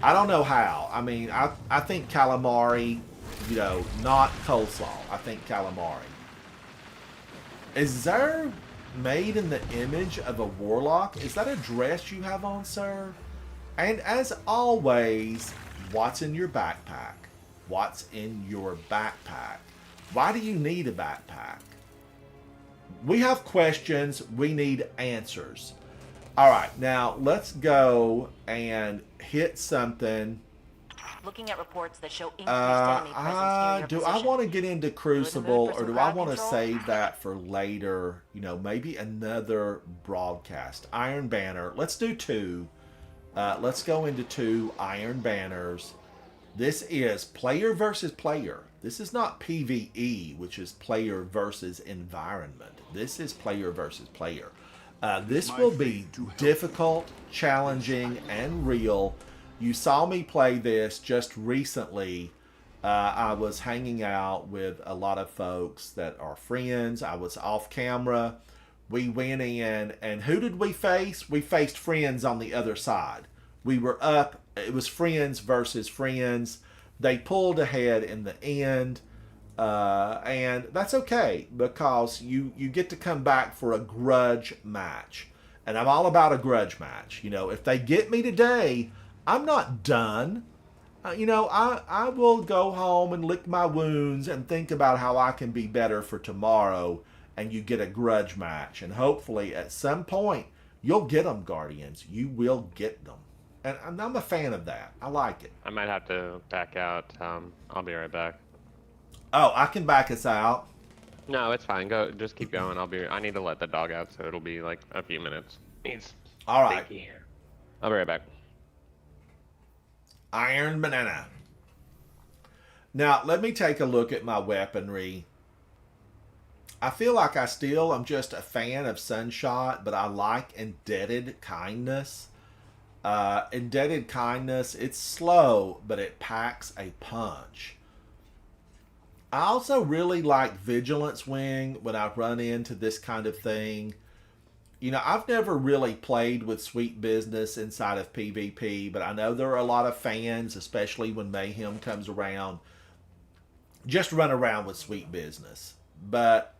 I don't know how. I mean, I think calamari, you know, not coleslaw. I think calamari. Is Xur made in the image of a warlock? Is that a dress you have on, sir? And as always, what's in your backpack? What's in your backpack? Why do you need a backpack? We have questions. We need answers. All right, now let's go and hit something. Looking at reports that show increased enemy presence near your Do position. I want to get into Crucible, for or some do I crowd want to control? save that for later? You know, maybe another broadcast. Iron Banner. Let's do 2. Let's go into 2 Iron Banners. This is player versus player. This is not PvE, which is player versus environment. This is player versus player. This will be difficult, challenging, and real. You saw me play this just recently. I was hanging out with a lot of folks that are friends. I was off camera. We went in, and who did we face? We faced friends on the other side. We were up. It was friends versus friends. They pulled ahead in the end. And that's okay, because you get to come back for a grudge match. And I'm all about a grudge match. You know, if they get me today, I'm not done. You know, I will go home and lick my wounds and think about how I can be better for tomorrow. And you get a grudge match. And hopefully at some point, you'll get them, Guardians. You will get them. And I'm a fan of that. I like it. I might have to back out. I'll be right back. Oh, I can back us out. No, it's fine. Go, just keep going. I need to let the dog out, so it'll be like a few minutes. All right. I'll be right back. Iron Banana. Now, let me take a look at my weaponry. I feel like I'm just a fan of Sunshot, but I like Indebted Kindness. Indebted Kindness, it's slow, but it packs a punch. I also really like Vigilance Wing when I run into this kind of thing. You know, I've never really played with Sweet Business inside of PvP, but I know there are a lot of fans, especially when Mayhem comes around, just run around with Sweet Business. But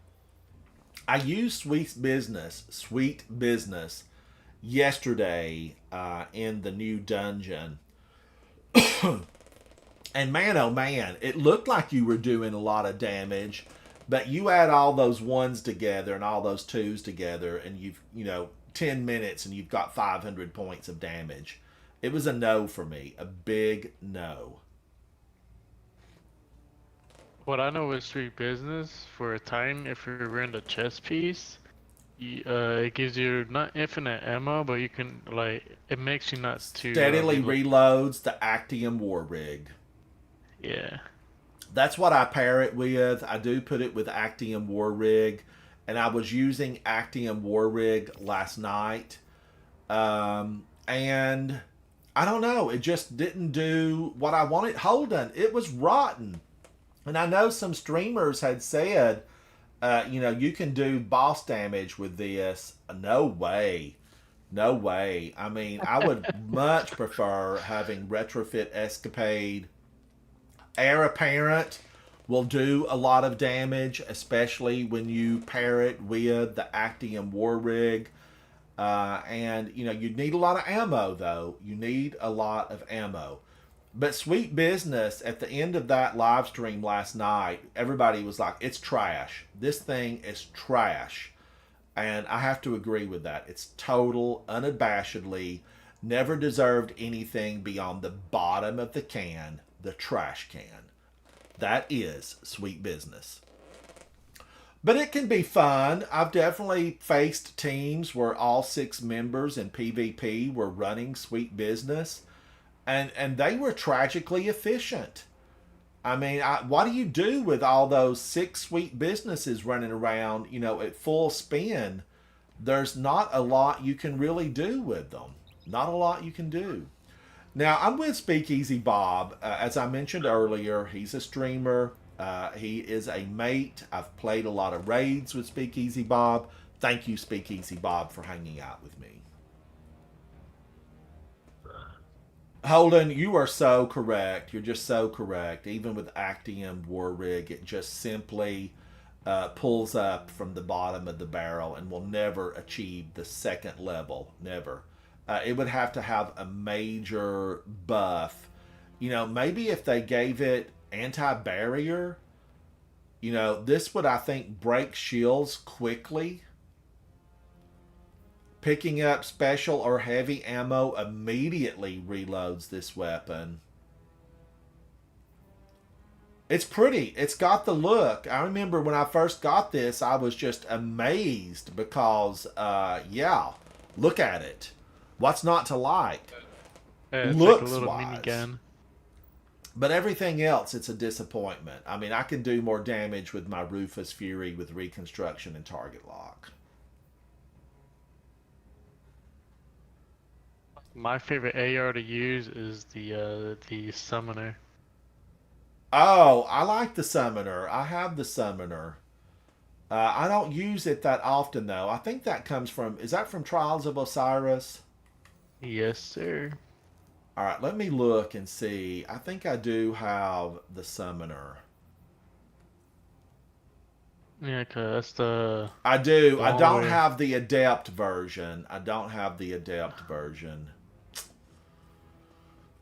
I used Sweet Business yesterday in the new dungeon. And man, oh man, it looked like you were doing a lot of damage, but you add all those ones together and all those twos together, and you've, 10 minutes and you've got 500 points of damage. It was a no for me, a big no. What I know with Sweet Business, for a time, if you run the chest piece, it gives you not infinite ammo, but you can, it makes you not too... Steadily reloads the Actium War Rig. Yeah. That's what I pair it with. I do put it with Actium War Rig, and I was using Actium War Rig last night. And I don't know, it just didn't do what I wanted. Holden, it was rotten. And I know some streamers had said, you can do boss damage with this. No way. No way. I mean, I would much prefer having Retrofit Escapade. Heir Apparent will do a lot of damage, especially when you pair it with the Actium War Rig. And, you need a lot of ammo, though. You need a lot of ammo. But Sweet Business, at the end of that live stream last night, everybody was like, it's trash. This thing is trash. And I have to agree with that. It's total, unabashedly, never deserved anything beyond the bottom of the can, the trash can. That is Sweet Business. But it can be fun. I've definitely faced teams where all 6 members in PvP were running Sweet Business. And they were tragically efficient. I mean, what do you do with all those 6 Sweet Businesses running around, at full spin? There's not a lot you can really do with them. Not a lot you can do. Now, I'm with Speakeasy Bob. As I mentioned earlier, he's a streamer. He is a mate. I've played a lot of raids with Speakeasy Bob. Thank you, Speakeasy Bob, for hanging out with me. Holden, you are so correct. You're just so correct. Even with Actium War Rig, it just simply pulls up from the bottom of the barrel and will never achieve the second level. Never. It would have to have a major buff. You know, maybe if they gave it anti-barrier, you know, this would, I think, break shields quickly. Picking up special or heavy ammo immediately reloads this weapon. It's pretty. It's got the look. I remember when I first got this, I was just amazed because, yeah, look at it. What's not to like? It's Looks like a little wise. minigun. But everything else, it's a disappointment. I mean, I can do more damage with my Rufus Fury with reconstruction and target lock. My favorite AR to use is the summoner. Oh, I like the summoner. I have the summoner. I don't use it that often, though. I think that comes from... Is that from Trials of Osiris? Yes, sir. All right, let me look and see. I think I do have the summoner. Yeah, cause that's the... I do. the I one don't where- have the adept version. I don't have the adept version.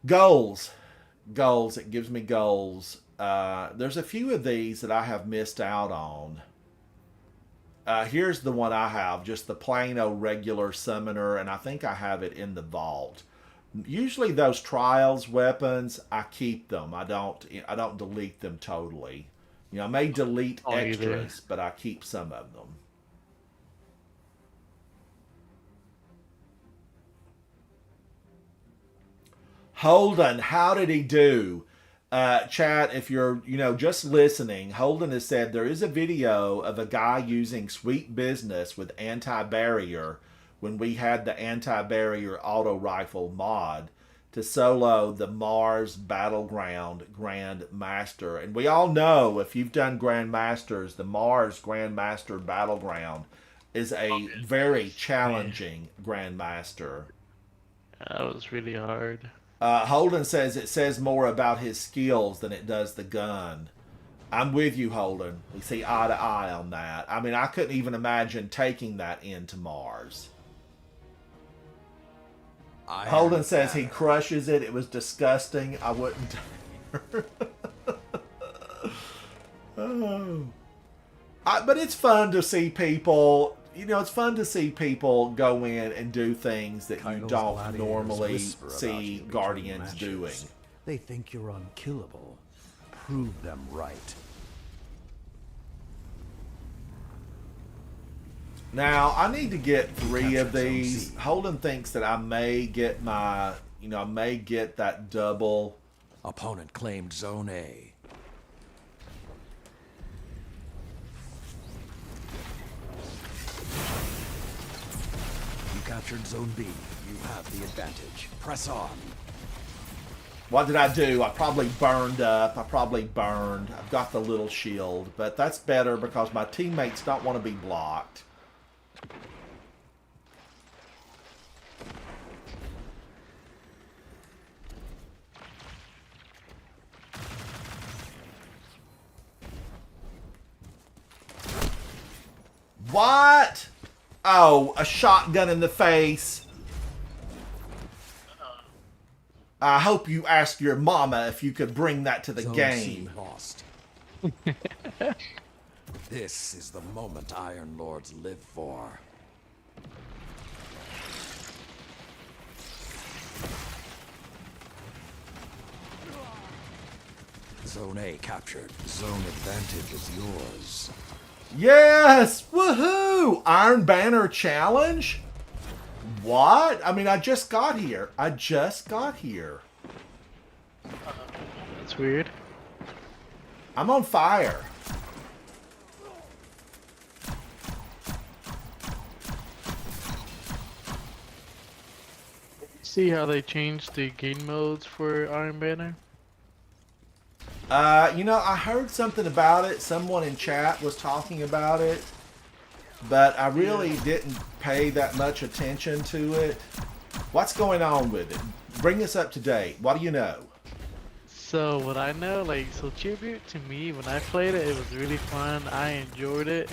Goals. Goals. It gives me goals. There's a few of these that I have missed out on. Here's the one I have. Just the plain old regular summoner. And I think I have it in the vault. Usually those trials weapons, I keep them. I don't delete them totally. You know, I may delete Oh, either. extras, but I keep some of them. Holden, how did he do? Chat, if you're, just listening, Holden has said there is a video of a guy using Sweet Business with anti-barrier when we had the anti-barrier auto rifle mod to solo the Mars Battleground Grand Master. And we all know, if you've done Grand Masters, the Mars Grand Master Battleground is a very challenging Grand Master. That was really hard. Holden says it says more about his skills than it does the gun. I'm with you, Holden. We see eye to eye on that. I mean, I couldn't even imagine taking that into Mars. Holden says he crushes it. It was disgusting. I wouldn't. Oh. But it's fun to see people. It's fun to see people go in and do things that you Kyno's don't gladiators normally whisper about see you between Guardians matches. doing. They think you're unkillable. Prove them right. Now, I need to get 3 of Capture Zone these. C. Holden thinks that I may get I may get that double. Opponent claimed Zone A. You captured Zone B. You have the advantage. Press on. What did I do? I probably burned up. I've got the little shield, but that's better because my teammates don't want to be blocked. What? Oh, a shotgun in the face. I hope you asked your mama if you could bring that to the Zone game. C lost. This is the moment Iron Lords live for. Zone A captured. Zone advantage is yours. Yes! Woohoo! Iron Banner Challenge? What? I mean, I just got here. That's weird. I'm on fire. See how they changed the game modes for Iron Banner? I heard something about it. Someone in chat was talking about it. But I really didn't pay that much attention to it. What's going on with it? Bring us up to date. What do you know? So what I know, so Tribute to me, when I played it, it was really fun. I enjoyed it.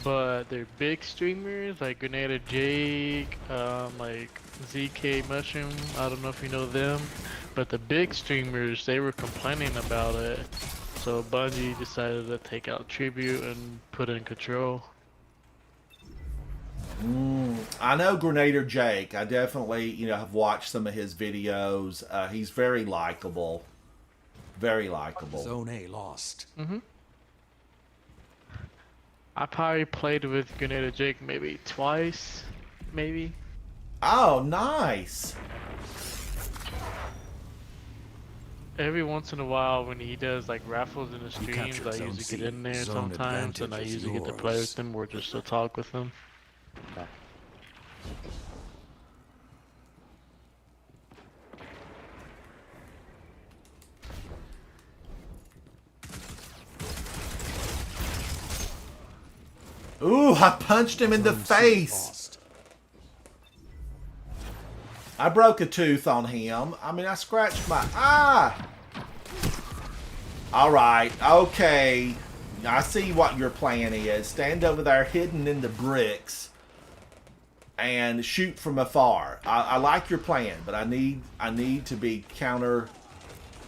but they're big streamers like Grenada Jake, like ZK Mushroom. I don't know if you know them, but the big streamers, they were complaining about it. So Bungie decided to take out Tribute and put in Control. I know Grenader Jake. I definitely, have watched some of his videos. He's very likable. Very likable. Zone A lost. I probably played with Grenada Jake maybe twice, maybe. Oh, nice. Every once in a while when he does like raffles in the streams, captured I Zone usually C. get in there Zone sometimes and I advantage is usually get to play yours. with him or just to talk with him. Ooh, I punched him in the Zone C face. lost. I broke a tooth on him. I mean, I scratched my... Ah! Alright, okay. I see what your plan is. Stand over there hidden in the bricks and shoot from afar. I like your plan, but I need to be counter...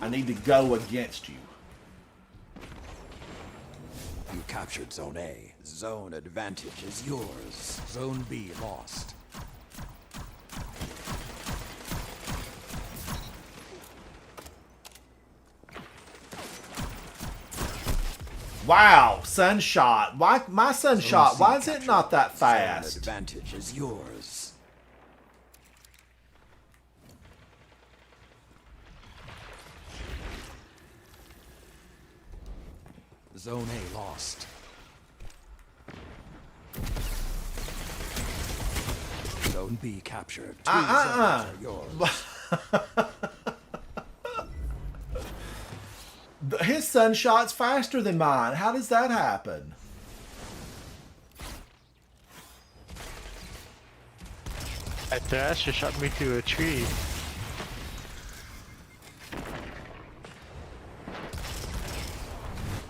I need to go against you. You captured Zone A. Zone advantage is yours. Zone B lost. Wow, Sunshot. Why my Sunshot? Zone C Why is it captured. not that Zone fast? advantage is yours. Zone A lost. Zone B captured. Two zones are yours. His Sunshot's faster than mine. How does that happen? That Thrasher shot me through a tree.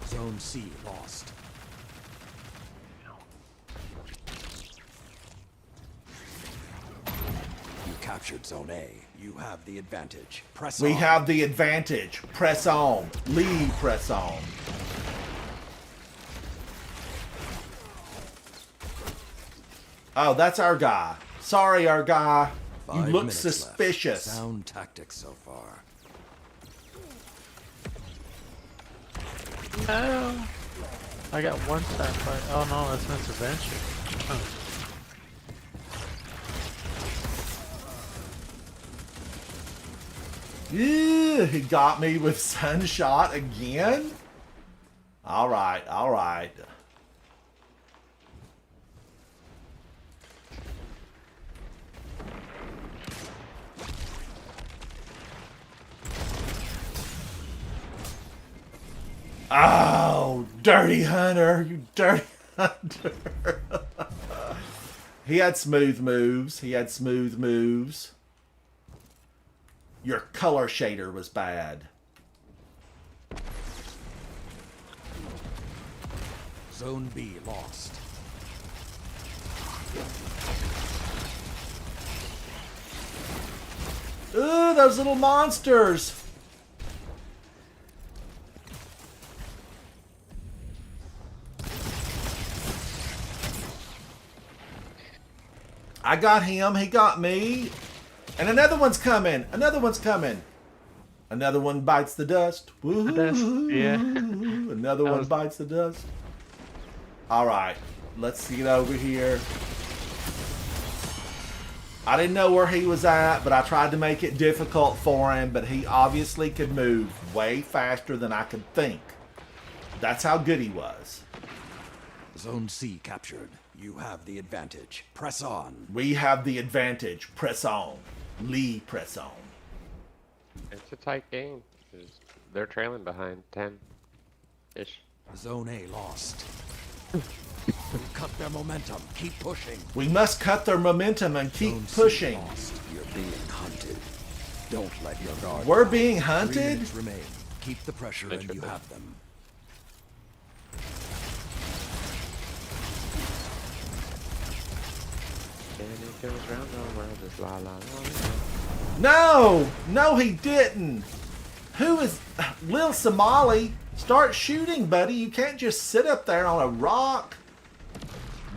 Zone C lost. You captured Zone A. You have the advantage. Press We on. have the advantage. Press on. Lee, press on. Oh, that's our guy. Sorry, our guy. You 5 look minutes left. suspicious. Sound tactics so far. No. I got one tap fight. Oh no, that's Mr. Venture. Oh. Ew, he got me with Sunshot again? Alright, alright. Oh, dirty hunter, you dirty hunter. He had smooth moves. He had smooth moves. Your color shader was bad. Zone B lost. Ooh, those little monsters. I got him, he got me. And another one's coming. Another one's coming. Another one bites the dust. Woo. Yeah. Another one bites the dust. Alright, let's get over here. I didn't know where he was at, but I tried to make it difficult for him, but he obviously could move way faster than I could think. That's how good he was. Zone C captured. You have the advantage. Press on. We have the advantage. Press on. Lee, press on. It's a tight game. They're trailing behind 10-ish. Zone A lost. Cut their momentum. Keep pushing. We must cut their momentum and keep Zone C pushing. lost. You're being hunted. Don't let your guard We're down. being 3 hunted? minutes remain. Keep the pressure and you have them. And it goes round and round, just la la la. No! No, he didn't! Who is... Lil Somali, start shooting, buddy. You can't just sit up there on a rock.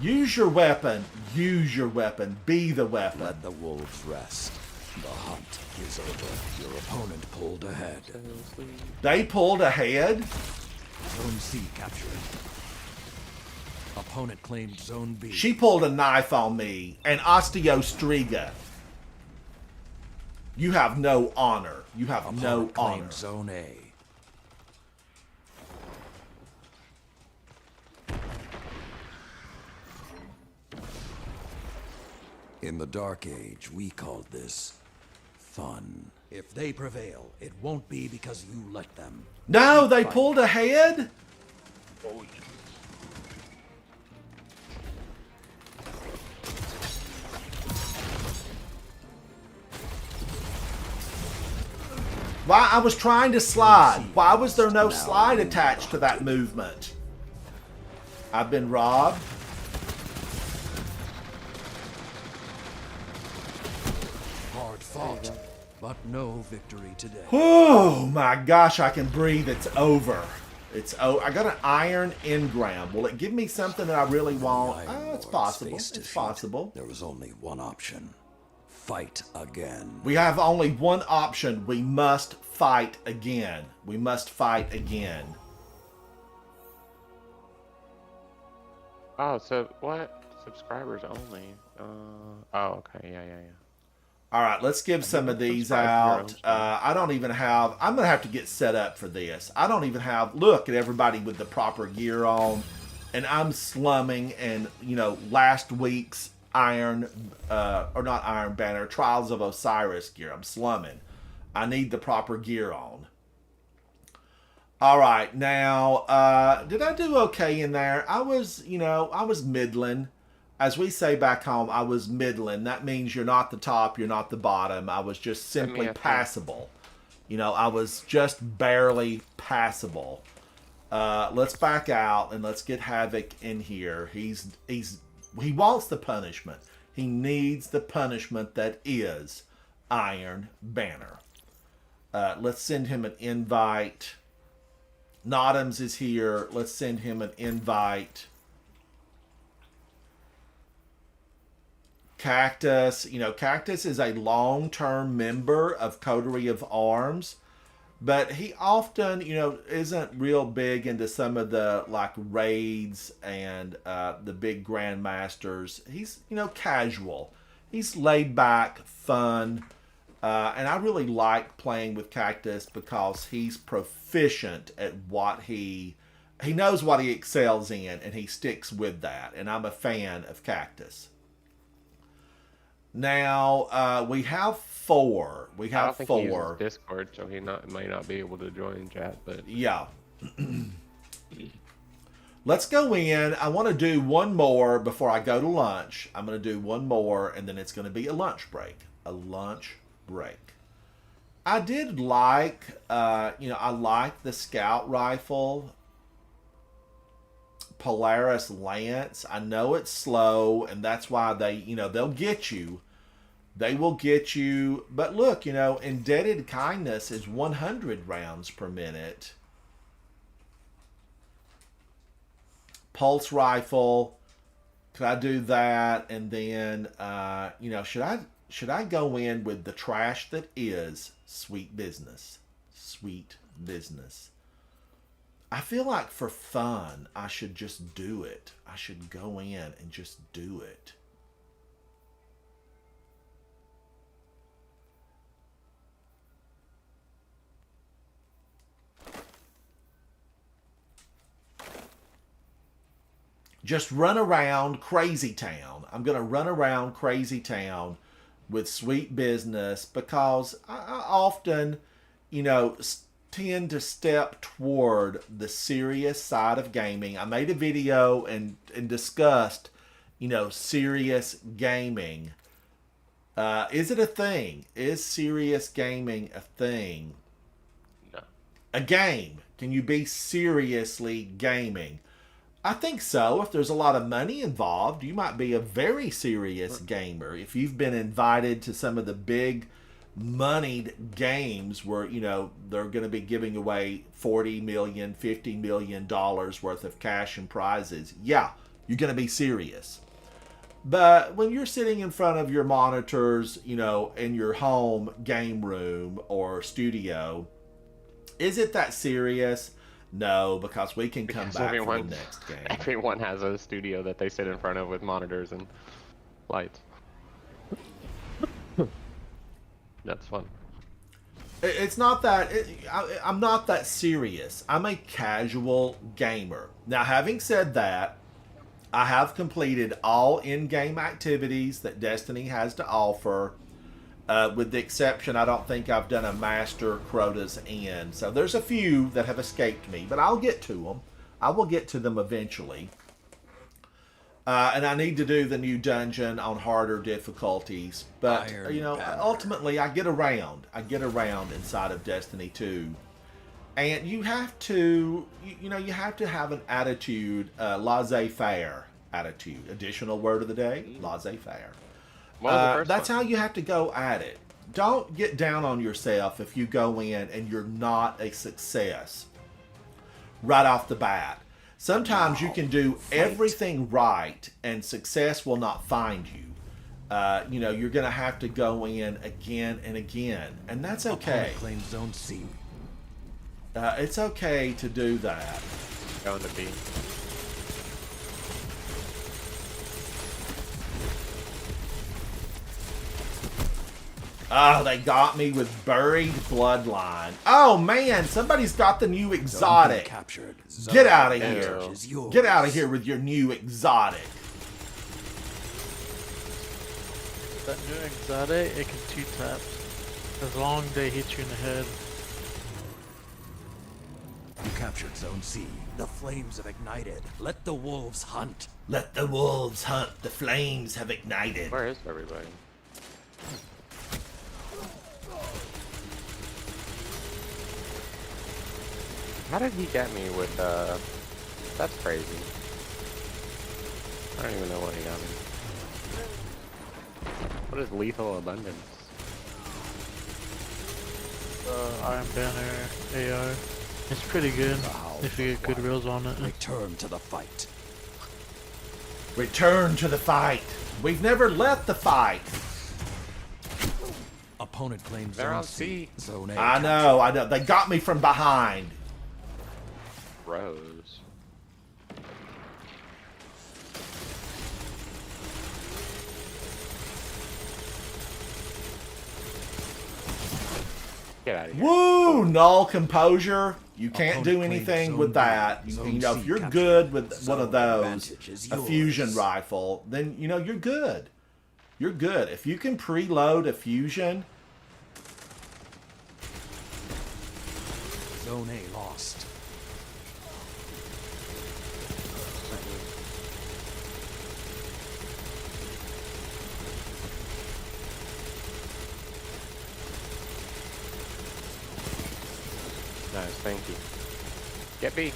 Use your weapon. Use your weapon. Be the weapon. Let the wolves rest. The hunt is over. Your opponent pulled ahead. They pulled ahead? Zone C captured. Opponent claimed Zone B. She pulled a knife on me. And Osteostriga. You have no honor. You have Opponent no claimed honor. Zone A. In the Dark Age, we called this fun. If they prevail, it won't be because you let them. No, they pulled ahead? Oh, Why? I was trying to slide. Why was there no slide attached to that movement? I've been robbed. Hard fought, but no victory today. Oh my gosh, I can breathe. It's over. I got an iron engram. Will it give me something that I really want? Oh, it's possible. It's possible. There was only one option. Fight again. We have only one option. We must fight again. We must fight again. Oh, so what? Subscribers only. Oh, okay. Yeah. All right, let's give some of these out. I don't even have... I'm going to have to get set up for this. I don't even have... Look at everybody with the proper gear on. And I'm slumming. And, you know, last week's Iron... or not Iron Banner. Trials of Osiris gear. I'm slumming. I need the proper gear on. All right, now... did I do okay in there? I was middling. As we say back home, I was middling. That means you're not the top, you're not the bottom. I was just simply passable. You know, I was just barely passable. Let's back out and let's get Havoc in here. He wants the punishment. He needs the punishment that is Iron Banner. Let's send him an invite. Notams is here. Let's send him an invite. Cactus, Cactus is a long-term member of Coterie of Arms, but he often, isn't real big into some of the raids and the big grandmasters. He's, casual. He's laid back, fun, and I really like playing with Cactus because he's proficient at what he knows what he excels in, and he sticks with that, and I'm a fan of Cactus. Now, we have 4. We have 4. He uses Discord, so he may not be able to join chat, but... Yeah. Let's go in. I want to do one more before I go to lunch. I'm going to do one more, and then it's going to be a lunch break. A lunch break. I did like, I like the scout rifle. Polaris Lance. I know it's slow, and that's why they'll get you. They will get you. But look, Indebted Kindness is 100 rounds per minute. Pulse Rifle. Could I do that? And then, should I go in with the trash that is Sweet Business? Sweet Business. I feel like for fun, I should just do it. I should go in and just do it. Just run around Crazy Town. I'm going to run around Crazy Town with Sweet Business because I often, tend to step toward the serious side of gaming. I made a video and discussed, serious gaming. Is it a thing? Is serious gaming a thing? No. A game. Can you be seriously gaming? I think so. If there's a lot of money involved, you might be a very serious gamer. If you've been invited to some of the big moneyed games where, you know, they're going to be giving away $40 million, $50 million worth of cash and prizes, yeah, you're going to be serious. But when you're sitting in front of your monitors, you know, in your home game room or studio, is it that serious? No, because we can come back for the next game. Everyone has a studio that they sit in front of with monitors and lights. That's fun. It's not that... I'm not that serious. I'm a casual gamer. Now, having said that, I have completed all in-game activities that Destiny has to offer. With the exception, I don't think I've done a Master Crota's End. So there's a few that have escaped me, but I'll get to them. I will get to them eventually. And I need to do the new dungeon on harder difficulties. But, you know, ultimately I get around. I get around inside of Destiny 2. And you have to, you know, you have to have an attitude, laissez-faire attitude. Additional word of the day, laissez-faire. That's how you have to go at it. Don't get down on yourself if you go in and you're not a success right off the bat. Sometimes you can do everything right and success will not find you. You know, you're going to have to go in again and again, and that's okay. Claim Zone C. It's okay to do that. Going to B. Oh, they got me with Buried Bloodline. Oh, man, somebody's got the new exotic. Captured. Get out of here. Get out of here with your new exotic. That new exotic, it can 2-tap. As long as they hit you in the head. You captured Zone C. The flames have ignited. Let the wolves hunt. Let the wolves hunt. The flames have ignited. Where is everybody? How did he get me with, that's crazy. I don't even know what he got me. What is Lethal Abundance? Iron Banner AR. It's pretty good if you get good reels on it. Return to the fight. Return to the fight. We've never left the fight. Opponent claims They're Zone on C. C. Zone A. I know. They got me from behind. Rose. Get out of here. Woo! Null composure. You can't do Opponent anything claims with Zone that. B. You Zone know, C if you're captured. good with one Zone of those, advantage is a yours. fusion rifle, then, you know, you're good. You're good. If you can preload a fusion... Zone A lost. Nice, thank you. Get B.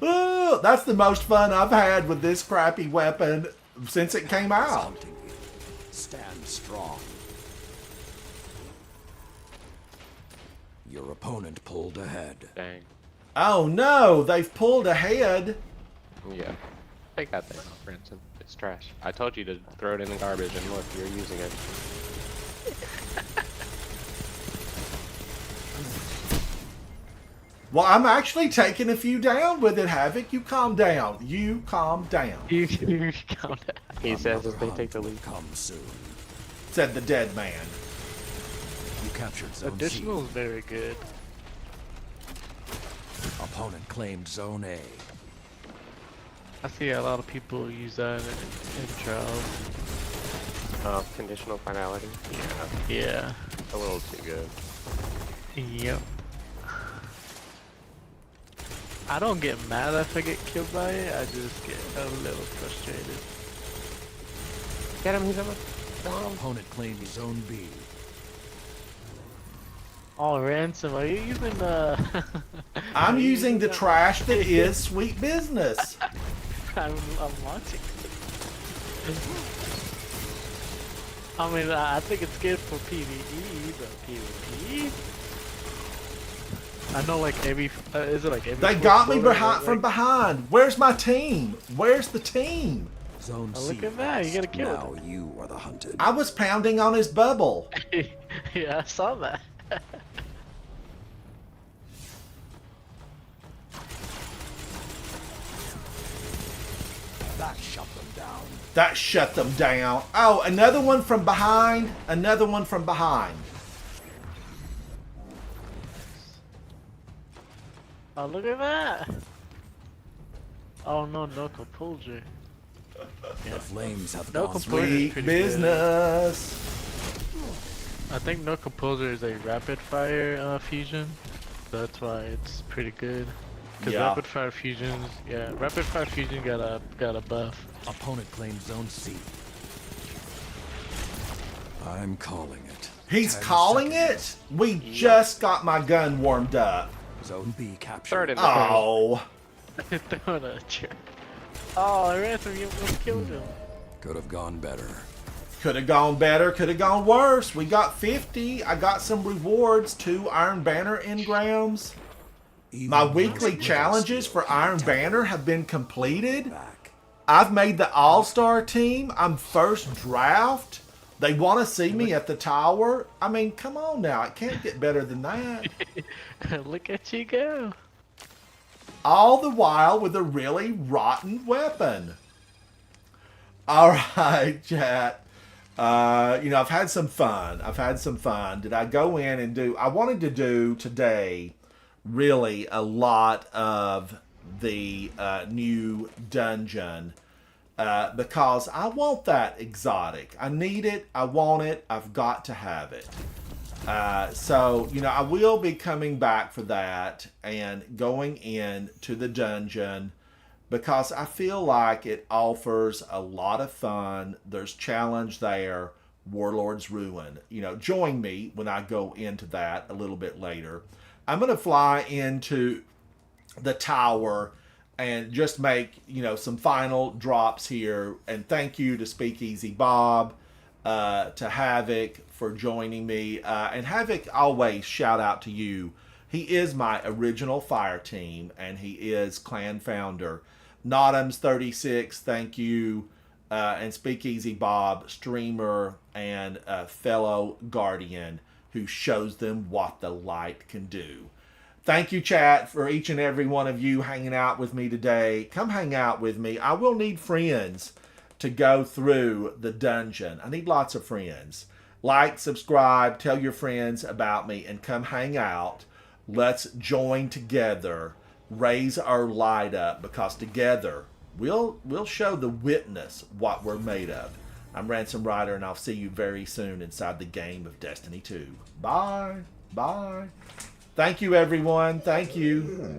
Ooh, that's the most fun I've had with this crappy weapon since it came out. Stand strong. Your opponent pulled ahead. Dang. Oh no, they've pulled ahead. Yeah. Take that thing off, Ransom. It's trash. I told you to throw it in the garbage, and look, you're using it. Well, I'm actually taking a few down with it, Havoc. You calm down. You calm down. You calm down. He says if they take the lead. Come soon. Said the dead man. You captured Zone Additional C. is very good. Opponent claimed Zone A. I see a lot of people use that in trials. Conditional finality? Yeah. Yeah. A little too good. Yep. I don't get mad if I get killed by it, I just get a little frustrated. Get him, he's on Opponent claims Zone B. Oh, Ransom, are you using the... I'm using the trash that is Sweet Business. I'm watching. I mean, I think it's good for PvE, but PvP? I know, like, every... is it like every... They got me from behind. Where's my team? Where's the team? Zone Oh, C. look at that, you gotta kill Now it. you are the hunted. I was pounding on his bubble. Yeah, I saw that. That shut them down. That shut them down. Oh, another one from behind. Another one from behind. Oh, look at that. Oh no, no composure. The flames have No gone composure. through. Sweet pretty business. I think no composer is a rapid fire fusion. That's why it's pretty good. Cause Yeah. rapid fire fusions, yeah, rapid fire fusion got a buff. Opponent claims Zone C. I'm calling it. He's 10 calling seconds. it? We just got my gun warmed up. Zone B captured. Third in the Oh. Throwing a jerk. Oh, Ransom, you almost killed him. Could have gone better. Could have gone better, could have gone worse. We got 50. I got some rewards, 2 Iron Banner engrams. Even My most weekly little challenges skill for can Iron tell Banner you have been completed. back. I've made the All-Star team. I'm first draft. They want to see me at the tower. I mean, come on now. It can't get better than that. Look at you go. All the while with a really rotten weapon. All right, chat. I've had some fun. Did I go in and do... I wanted to do today really a lot of the new dungeon because I want that exotic. I need it. I want it. I've got to have it. So, I will be coming back for that and going into the dungeon because I feel like it offers a lot of fun. There's challenge there. Warlord's Ruin. Join me when I go into that a little bit later. I'm going to fly into the tower and just make, some final drops here. And thank you to Speakeasy Bob, to Havoc for joining me. And Havoc, always shout out to you. He is my original fire team, and he is clan founder. Notums36, thank you. And Speakeasy Bob, streamer and fellow guardian who shows them what the light can do. Thank you, chat, for each and every one of you hanging out with me today. Come hang out with me. I will need friends to go through the dungeon. I need lots of friends. Like, subscribe, tell your friends about me, and come hang out. Let's join together, raise our light up, because together we'll show the witness what we're made of. I'm Ransom Rider, and I'll see you very soon inside the game of Destiny 2. Bye. Bye. Thank you, everyone. Thank you.